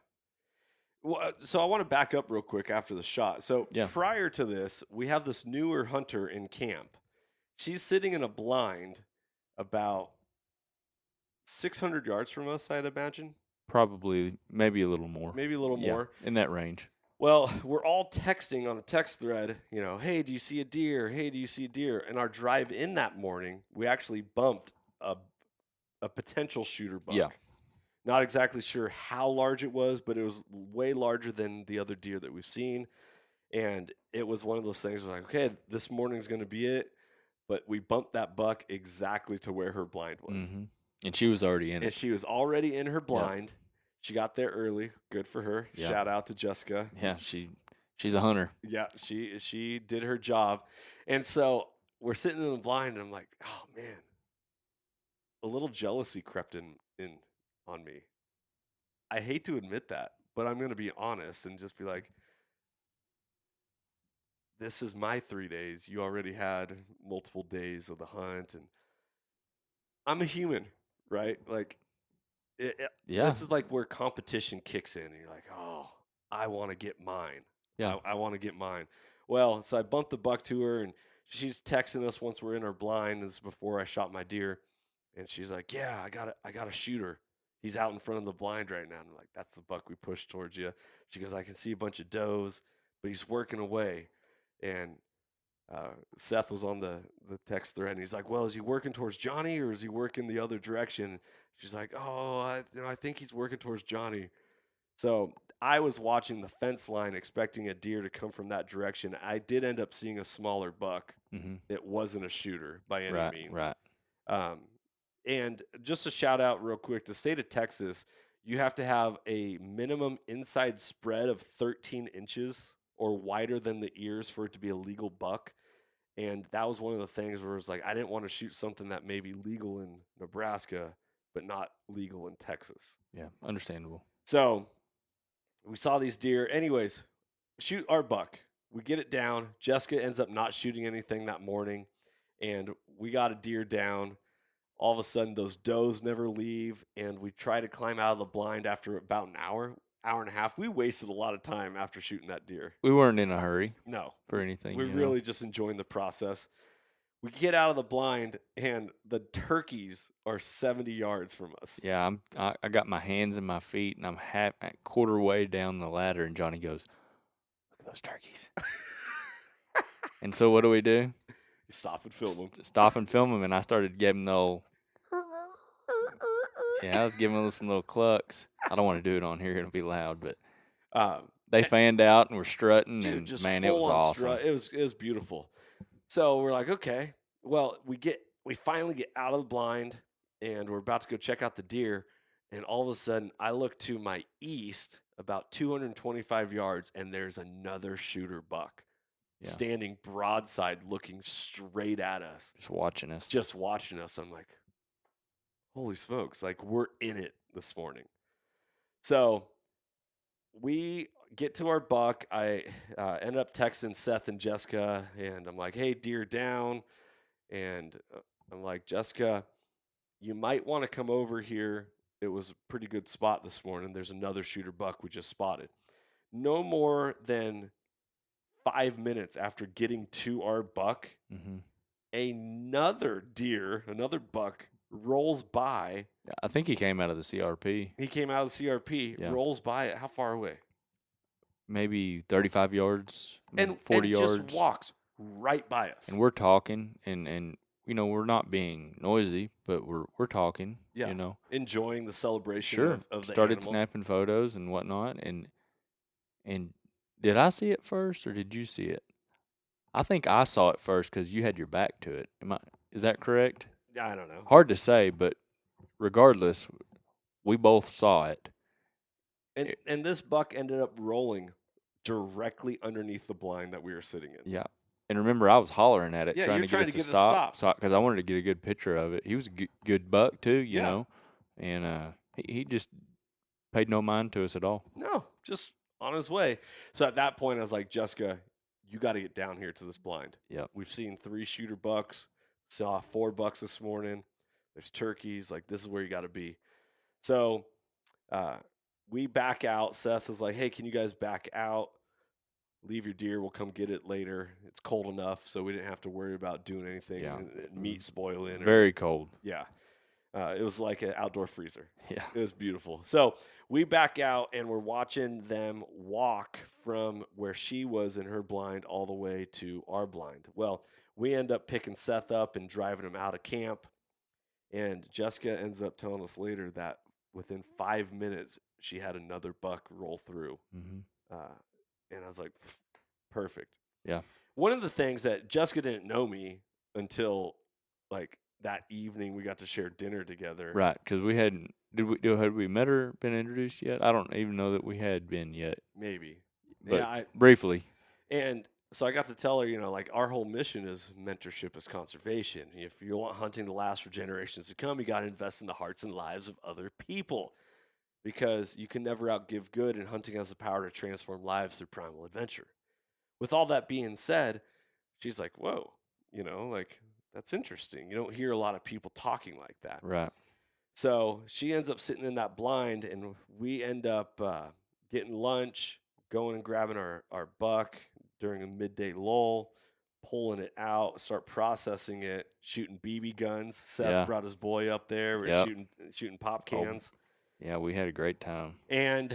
Well, so I want to back up real quick after the shot. So prior to this, we have this newer hunter in camp. She's sitting in a blind about 600 yards from us, I'd imagine. Probably, maybe a little more. Maybe a little more. In that range. Well, we're all texting on a text thread, you know, "Hey, do you see a deer? Hey, do you see a deer?" And our drive in that morning, we actually bumped a potential shooter buck. Yeah. Not exactly sure how large it was, but it was way larger than the other deer that we've seen. And it was one of those things where like, okay, this morning's going to be it. But we bumped that buck exactly to where her blind was. Mm-hmm. And she was already in it. And she was already in her blind. Yep. She got there early. Good for her. Yep. Shout out to Jessica. Yeah, she's a hunter. Yeah, she did her job. And so we're sitting in the blind, and I'm like, oh, man. A little jealousy crept in on me. I hate to admit that, but I'm going to be honest and just be like, this is my 3 days. You already had multiple days of the hunt, and I'm a human, right? Like, this is like where competition kicks in, and you're like, oh, I want to get mine. Yeah, I want to get mine. Well, so I bumped the buck to her, and she's texting us once we're in our blind. This is before I shot my deer. And she's like, yeah, I got a shooter. He's out in front of the blind right now. And I'm like, that's the buck we pushed towards you. She goes, I can see a bunch of does, but he's working away. And Seth was on the text thread, and he's like, well, is he working towards Johnny or is he working the other direction? She's like, oh, I think he's working towards Johnny. So I was watching the fence line expecting a deer to come from that direction. I did end up seeing a smaller buck. Mm-hmm. It wasn't a shooter by any means. Right. And just a shout out real quick, the state of Texas, you have to have a minimum inside spread of 13 inches or wider than the ears for it to be a legal buck. And that was one of the things where it's like, I didn't want to shoot something that may be legal in Nebraska, but not legal in Texas. Yeah, understandable. So we saw these deer. Anyways, shoot our buck. We get it down. Jessica ends up not shooting anything that morning, and we got a deer down. All of a sudden, those does never leave, and we try to climb out of the blind after about an hour. hour and a half. We wasted a lot of time after shooting that deer. We weren't in a hurry. No. For anything. We're really just enjoying the process. We get out of the blind, and the turkeys are 70 yards from us. Yeah, I got my hands and my feet, and I'm quarter way down the ladder, and Johnny goes, "Look at those turkeys." And so what do? You stop and film them. Stop and film them, and I started giving the old. Yeah, I was giving them some little clucks. I don't want to do it on here; it'll be loud, but they fanned out and were strutting, dude, and man, it was awesome. It was beautiful. So we're like, okay, well, we finally get out of the blind, and we're about to go check out the deer, and all of a sudden, I look to my east about 225 yards, and there's another shooter buck standing broadside, looking straight at us, just watching us. I'm like, holy smokes! Like, we're in it this morning. So we get to our buck. I end up texting Seth and Jessica, and I'm like, hey, deer down. And I'm like, Jessica, you might want to come over here. It was a pretty good spot this morning. There's another shooter buck we just spotted. No more than 5 minutes after getting to our buck, another buck rolls by. I think he came out of the CRP. Rolls by it. How far away? Maybe 35 yards, 40 yards. And just walks right by us. And we're talking, and we're not being noisy, but we're talking, enjoying the celebration of the started animal. Snapping photos and whatnot, and did I see it first, or did you see it? I think I saw it first because you had your back to it. Is that correct? I don't know. Hard to say, but regardless, we both saw it. And this buck ended up rolling directly underneath the blind that we were sitting in. Yeah. And remember, I was hollering at it, trying to get it to stop. Because I wanted to get a good picture of it. He was a good buck, too, you know. And he just paid no mind to us at all. No, just on his way. So at that point, I was like, Jessica, you got to get down here to this blind. Yep. We've seen 3 shooter bucks, saw 4 bucks this morning. There's turkeys. Like, this is where you got to be. So we back out. Seth is like, hey, can you guys back out? Leave your deer. We'll come get it later. It's cold enough, so we didn't have to worry about doing anything. Yeah. Meat spoiling. Very cold. Yeah. It was like an outdoor freezer. Yeah. It was beautiful. So we back out, and we're watching them walk from where she was in her blind all the way to our blind. Well, we end up picking Seth up and driving him out of camp, and Jessica ends up telling us later that within 5 minutes, she had another buck roll through. Mm-hmm. And I was like, perfect. Yeah. One of the things that Jessica didn't know me until like that evening we got to share dinner together. Right, because we hadn't. Had we met her, been introduced yet? I don't even know that we had been yet. Maybe. But briefly. And so I got to tell her, like our whole mission is mentorship is conservation. If you want hunting to last for generations to come, you got to invest in the hearts and lives of other people. Because you can never outgive good, and hunting has the power to transform lives through primal adventure. With all that being said, she's like, whoa, like, that's interesting. You don't hear a lot of people talking like that. Right. So she ends up sitting in that blind, and we end up getting lunch, going and grabbing our buck during a midday lull, pulling it out, start processing it, shooting BB guns. Seth brought his boy up there. We're shooting pop cans. Oh. Yeah, we had a great time. And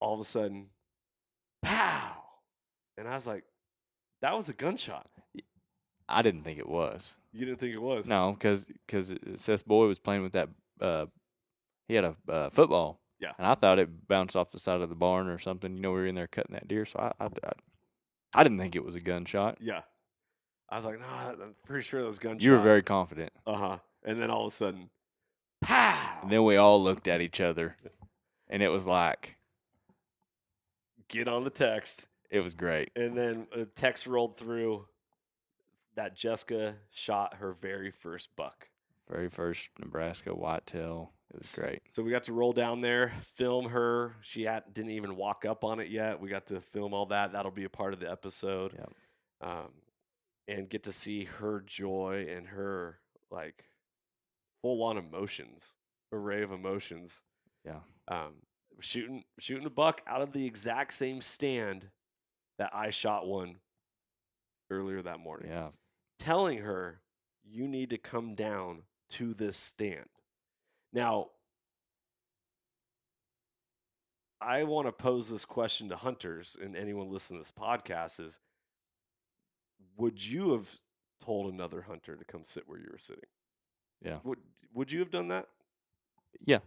all of a sudden, pow! And I was like, that was a gunshot. I didn't think it was. You didn't think it was? No, because Seth's boy was playing with that. He had a football. Yeah. And I thought it bounced off the side of the barn or something. We were in there cutting that deer, so I didn't think it was a gunshot. Yeah. I was like, no, I'm pretty sure that was a gunshot. You were very confident. Uh-huh. And then all of a sudden, pow! And then we all looked at each other, and it was like, get on the text. It was great. And then a text rolled through that Jessica shot her very first buck. Very first Nebraska Whitetail. It was great. So we got to roll down there, film her. She didn't even walk up on it yet. We got to film all that. That'll be a part of the episode. Yep. And get to see her joy and her, full-on emotions, array of emotions. Yeah. shooting a buck out of the exact same stand that I shot one earlier that morning. Yeah. Telling her, you need to come down to this stand. Now, I want to pose this question to hunters and anyone listening to this podcast is, would you have told another hunter to come sit where you were sitting? Yeah. Would you have done that? Yeah.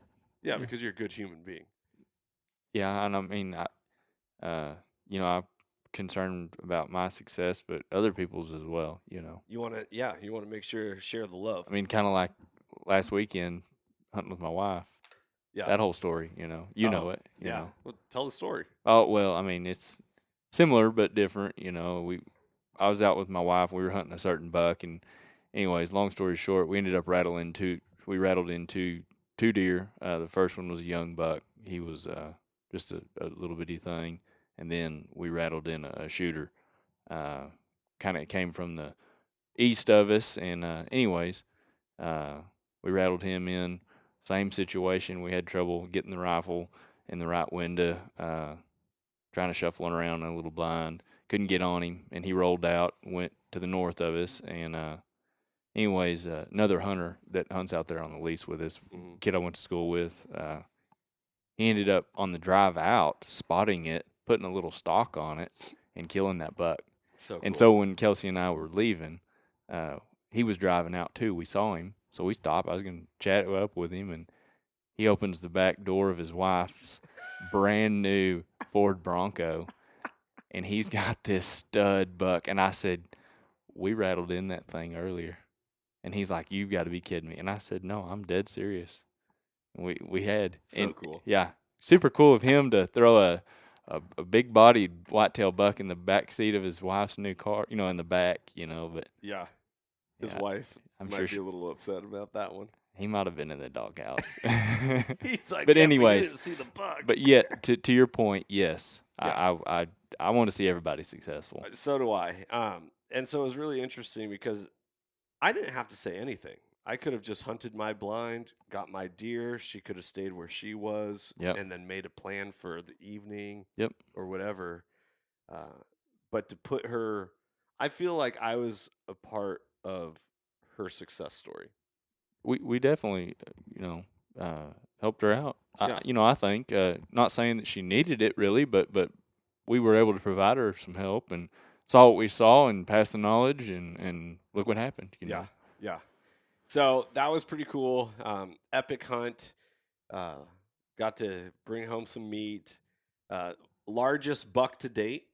Yeah, because you're a good human being. Yeah, and I mean, I'm concerned about my success, but other people's as well, You want to make sure share the love. I mean, kind of like last weekend hunting with my wife. Yeah. That whole story, you know it. You know. Well, tell the story. Oh, well, I mean, it's similar but different, I was out with my wife, we were hunting a certain buck, and anyways, long story short, we ended up rattled into two deer. The first one was a young buck. He was just a little bitty thing, and then we rattled in a shooter. Kind of came from the east of us, and anyways, we rattled him in. Same situation. We had trouble getting the rifle in the right window, trying to shuffle it around in a little blind. Couldn't get on him, and he rolled out, went to the north of us, and anyways, another hunter that hunts out there on the lease with us, kid I went to school with, he ended up on the drive out spotting it, putting a little stalk on it, and killing that buck. So cool. And so when Kelsey and I were leaving, he was driving out too. We saw him, so we stopped. I was going to chat up with him, and he opens the back door of his wife's brand new Ford Bronco, and he's got this stud buck. And I said, we rattled in that thing earlier. And he's like, you've got to be kidding me. And I said, no, I'm dead serious. And we had. So cool. Yeah, super cool of him to throw a big-bodied whitetail buck in the back seat of his wife's new car, in the back, but. Yeah. His wife might be a little upset about that one. He might have been in the doghouse. He's like, but anyways, you didn't see the buck. But yet, to your point, yes, yeah. I want to see everybody successful. So do I. And so it was really interesting because I didn't have to say anything. I could have just hunted my blind, got my deer. She could have stayed where she was, and then made a plan for the evening, or whatever. But to put her, I feel like I was a part of her success story. We definitely, helped her out. Yeah. I think, not saying that she needed it really, but we were able to provide her some help and saw what we saw and passed the knowledge and look what happened. Yeah. So that was pretty cool. Epic hunt. Got to bring home some meat. Largest buck to date.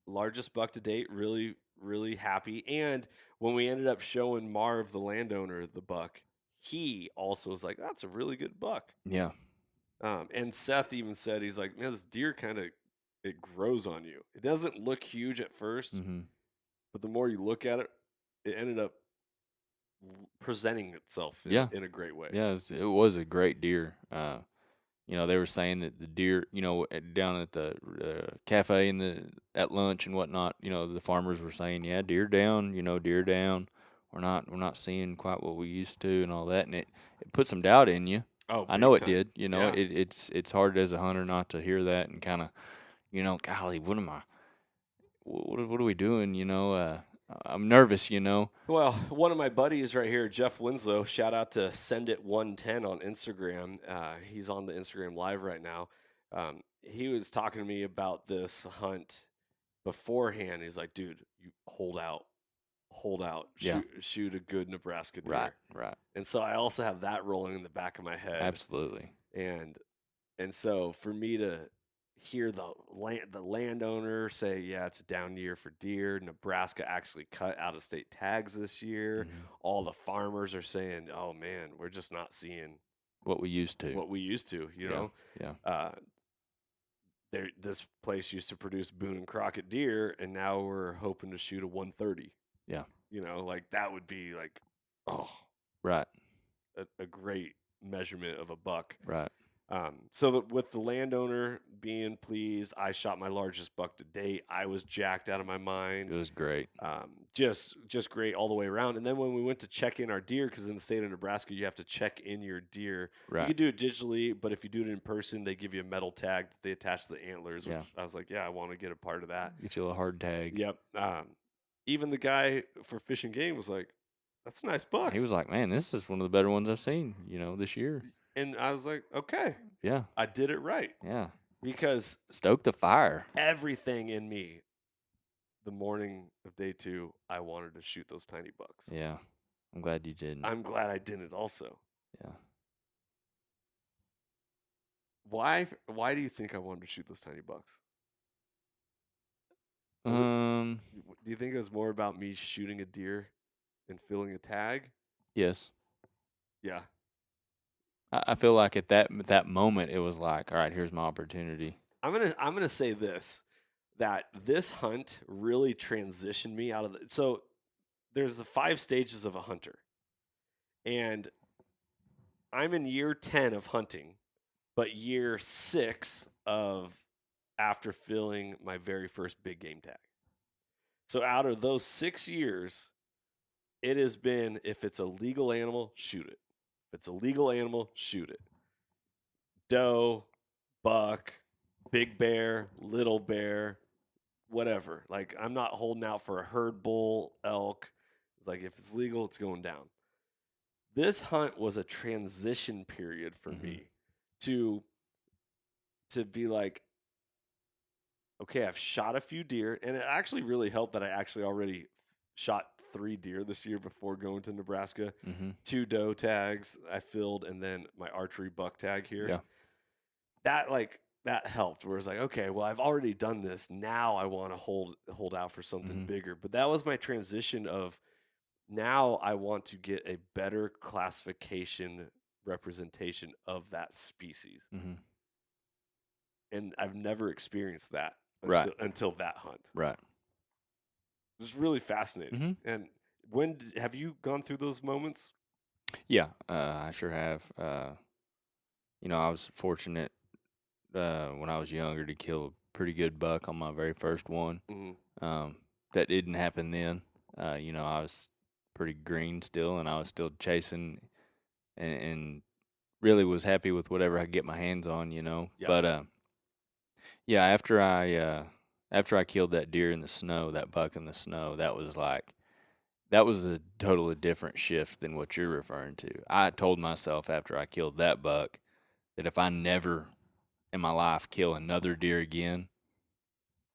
Really, really happy. And when we ended up showing Marv, the landowner, the buck, he also was like, that's a really good buck. Yeah. And Seth even said, he's like, man, this deer it grows on you. It doesn't look huge at first, but the more you look at it, it ended up presenting itself in a great way. Yeah, it was a great deer. They were saying that the deer, down at the cafe at lunch and whatnot, the farmers were saying, yeah, deer down, deer down. We're not seeing quite what we used to and all that, and it put some doubt in you. Oh, I know it time. did. It's hard as a hunter not to hear that and kind of, golly, what am I? What are we doing? I'm nervous. Well, one of my buddies right here, Jeff Winslow. Shout out to Send It 110 on Instagram. He's on the Instagram Live right now. He was talking to me about this hunt beforehand. He's like, dude, you hold out. Shoot a good Nebraska deer. Right. And so I also have that rolling in the back of my head. Absolutely. And so for me to hear the landowner say, yeah, it's a down year for deer. Nebraska actually cut out of state tags this year. All the farmers are saying, oh man, we're just not seeing what we used to. Yeah. This place used to produce Boone and Crockett deer, and now we're hoping to shoot a 130. Yeah. That would be like, right. a great measurement of a buck. Right. With the landowner being pleased, I shot my largest buck to date. I was jacked out of my mind. It was great. Just great all the way around. And then when we went to check in our deer, because in the state of Nebraska, you have to check in your deer. Right. You can do it digitally, but if you do it in person, they give you a metal tag that they attach to the antlers. Which I was like, yeah, I want to get a part of that. Get you a hard tag. Yep. Even the guy for Fish and Game was like, that's a nice buck. He was like, man, this is one of the better ones I've seen, this year. And I was like, okay. Yeah. I did it right. Yeah. Because stoke the fire. Everything in me, the morning of day 2, I wanted to shoot those tiny bucks. Yeah. I'm glad you didn't. I'm glad I didn't also. Yeah. Why do you think I wanted to shoot those tiny bucks? Do you think it was more about me shooting a deer and filling a tag? Yes. Yeah. I feel like at that moment it was like, all right, here's my opportunity. I'm gonna say this, that this hunt really transitioned me out of the. So there's the 5 stages of a hunter, and I'm in year 10 of hunting, but year 6 of after filling my very first big game tag. So out of those 6 years, it has been, if it's a legal animal, shoot it. If it's a legal animal, shoot it. Doe, buck, big bear, little bear, whatever. Like, I'm not holding out for a herd bull, elk. Like, if it's legal, it's going down. This hunt was a transition period for me to be like, okay, I've shot a few deer, and it actually really helped that I actually already shot 3 deer this year before going to Nebraska. 2 doe tags I filled, and then my archery buck tag here. Yeah. That helped, where it's like, okay, well, I've already done this. Now I want to hold out for something bigger. But that was my transition of, now I want to get a better classification representation of that species. And I've never experienced that until that hunt. Right. It was really fascinating. And have you gone through those moments? Yeah, I sure have. I was fortunate when I was younger to kill a pretty good buck on my very first one. That didn't happen then. I was pretty green still, and I was still chasing and really was happy with whatever I could get my hands on, Yep. But, after I killed that deer in the snow, that buck in the snow, that was a totally different shift than what you're referring to. I told myself after I killed that buck that if I never in my life kill another deer again,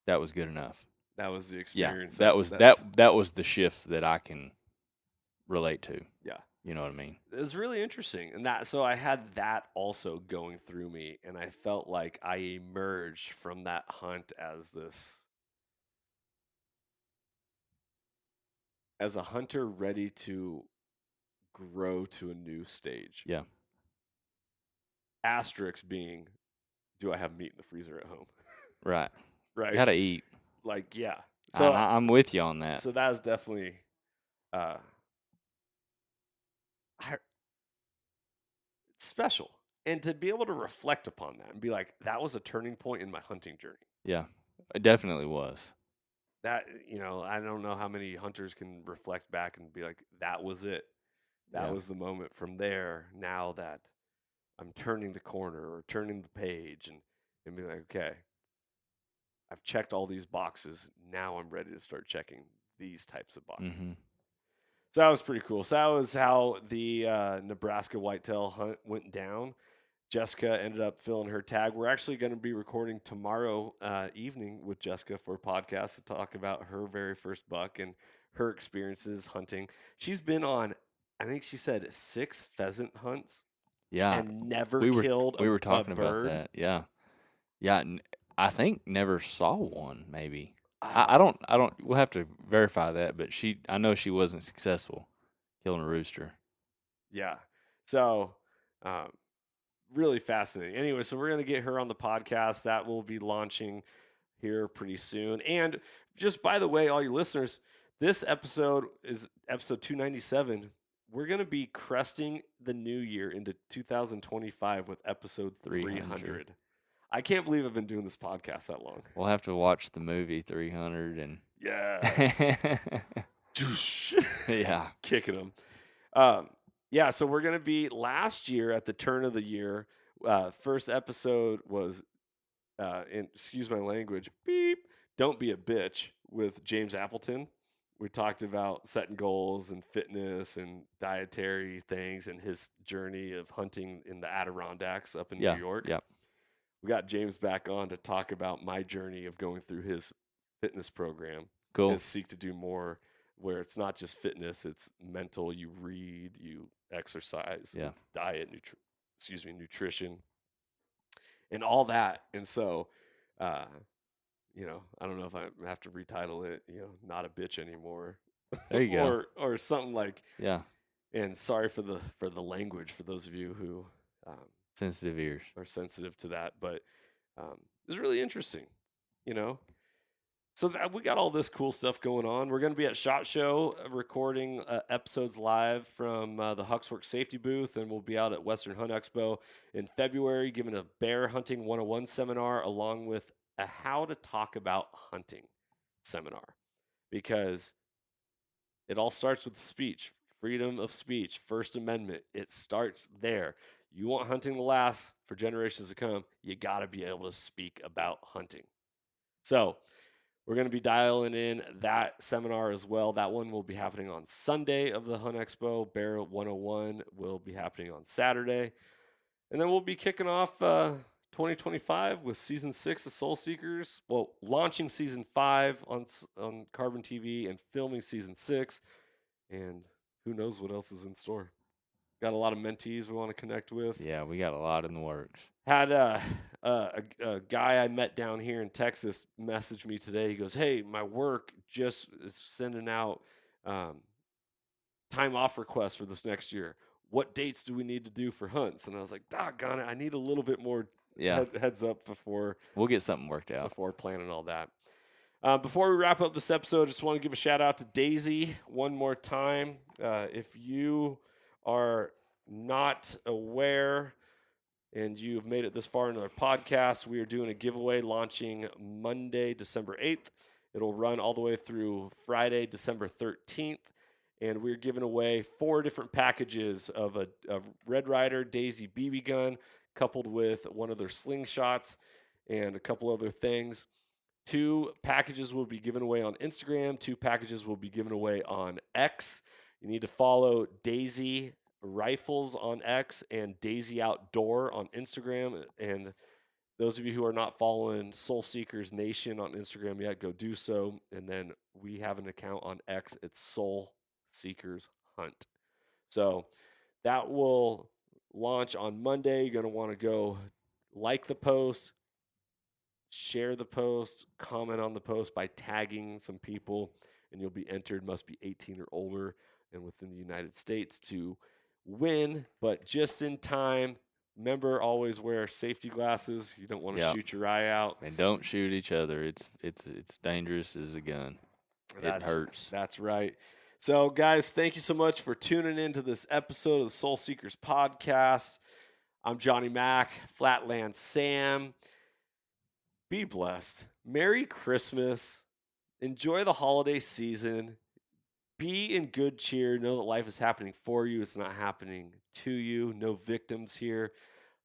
that was good enough. That was the experience. Yeah, that was the shift that I can relate to. Yeah. You know what I mean? It was really interesting. And so I had that also going through me, and I felt like I emerged from that hunt as a hunter ready to grow to a new stage. Yeah. Asterisk being, do I have meat in the freezer at home? Right. Right. Gotta eat. Like, yeah. So I'm with you on that. So that was definitely it's special. And to be able to reflect upon that and be like, that was a turning point in my hunting journey. Yeah, it definitely was. That, I don't know how many hunters can reflect back and be like, that was it. That was the moment from there. Now that I'm turning the corner or turning the page and be like, okay, I've checked all these boxes. Now I'm ready to start checking these types of boxes. So that was pretty cool. So that was how the Nebraska Whitetail hunt went down. Jessica ended up filling her tag. We're actually going to be recording tomorrow evening with Jessica for a podcast to talk about her very first buck and her experiences hunting. She's been on, I think she said 6 pheasant hunts. Yeah. And never killed a bird. We were talking about that. Yeah. Yeah. I think never saw one, maybe. I don't, we'll have to verify that, but I know she wasn't successful killing a rooster. Yeah. So, really fascinating. Anyway, so we're going to get her on the podcast. That will be launching here pretty soon. And just by the way, all you listeners, this episode is episode 297. we're going to be cresting the new year into 2025 with episode 300. I can't believe I've been doing this podcast that long. We'll have to watch the movie 300 and yes. Yeah. Kicking them. So we're going to be last year at the turn of the year. First episode was, excuse my language, beep, don't be a bitch with James Appleton. We talked about setting goals and fitness and dietary things and his journey of hunting in the Adirondacks up in New York. Yeah. We got James back on to talk about my journey of going through his fitness program. Cool. His Seek to Do More, where it's not just fitness, it's mental. You read, you exercise, it's diet, nutrition, and all that. And so, I don't know if I have to retitle it, not a bitch anymore. There you go. Or something like, And sorry for the language for those of you who sensitive ears are sensitive to that, but it's really interesting, So we got all this cool stuff going on. We're going to be at SHOT Show recording episodes live from the Huckswork Safety booth, and we'll be out at Western Hunt Expo in February giving a bear hunting 101 seminar along with a how to talk about hunting seminar, because it all starts with speech, freedom of speech, First Amendment. It starts there. You want hunting to last for generations to come, you got to be able to speak about hunting. So we're going to be dialing in that seminar as well. That one will be happening on Sunday of the Hunt Expo. Bear 101 will be happening on Saturday. And then we'll be kicking off 2025 with Season 6 of Soul Seekers. Well, launching Season 5 on Carbon TV and filming Season 6. And who knows what else is in store. Got a lot of mentees we want to connect with. Yeah, we got a lot in the works. Had a guy I met down here in Texas message me today. He goes, "Hey, my work just is sending out time off requests for this next year. What dates do we need to do for hunts?" And I was like, "Doggone it, I need a little bit more heads up before we'll get something worked out before planning all that." Before we wrap up this episode, I just want to give a shout out to Daisy one more time. If you are not aware and you've made it this far into our podcast, we are doing a giveaway launching Monday, December 8th. It'll run all the way through Friday, December 13th. And we're giving away 4 different packages of a Red Ryder Daisy BB gun coupled with one of their slingshots and a couple other things. 2 packages will be given away on Instagram. 2 packages will be given away on X. You need to follow Daisy Rifles on X and Daisy Outdoor on Instagram. And those of you who are not following Soul Seekers Nation on Instagram yet, go do so. And then we have an account on X. It's Soul Seekers Hunt. So that will launch on Monday. You're going to want to go like the post, share the post, comment on the post by tagging some people, and you'll be entered. Must be 18 or older and within the United States to win, but just in time. Remember, always wear safety glasses. You don't want to shoot your eye out. And don't shoot each other. It's dangerous as a gun. It hurts. That's right. So, guys, thank you so much for tuning into this episode of the Soul Seekers podcast. I'm Johnny Mack, Flatland Sam. Be blessed. Merry Christmas. Enjoy the holiday season. Be in good cheer. Know that life is happening for you. It's not happening to you. No victims here.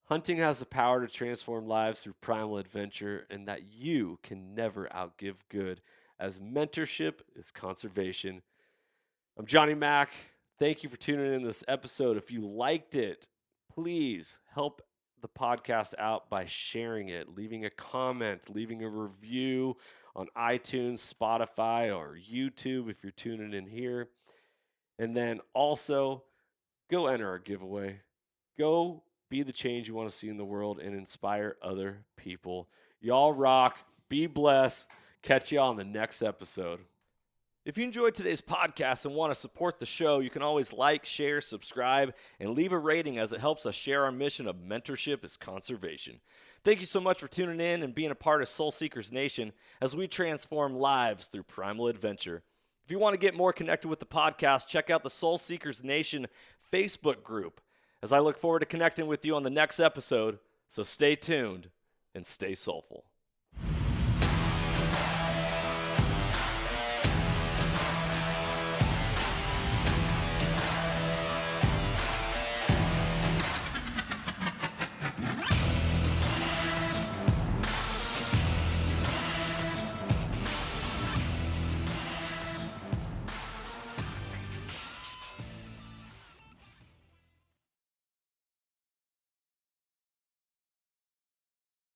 Hunting has the power to transform lives through primal adventure, and that you can never outgive good, as mentorship is conservation. I'm Johnny Mack. Thank you for tuning in this episode. If you liked it, please help the podcast out by sharing it, leaving a comment, leaving a review on iTunes, Spotify, or YouTube if you're tuning in here. And then also, go enter our giveaway. Go be the change you want to see in the world and inspire other people. Y'all rock. Be blessed. Catch you on the next episode. If you enjoyed today's podcast and want to support the show, you can always like, share, subscribe, and leave a rating, as it helps us share our mission of mentorship is conservation. Thank you so much for tuning in and being a part of Soul Seekers Nation as we transform lives through primal adventure. If you want to get more connected with the podcast, check out the Soul Seekers Nation Facebook group, as I look forward to connecting with you on the next episode. So stay tuned and stay soulful.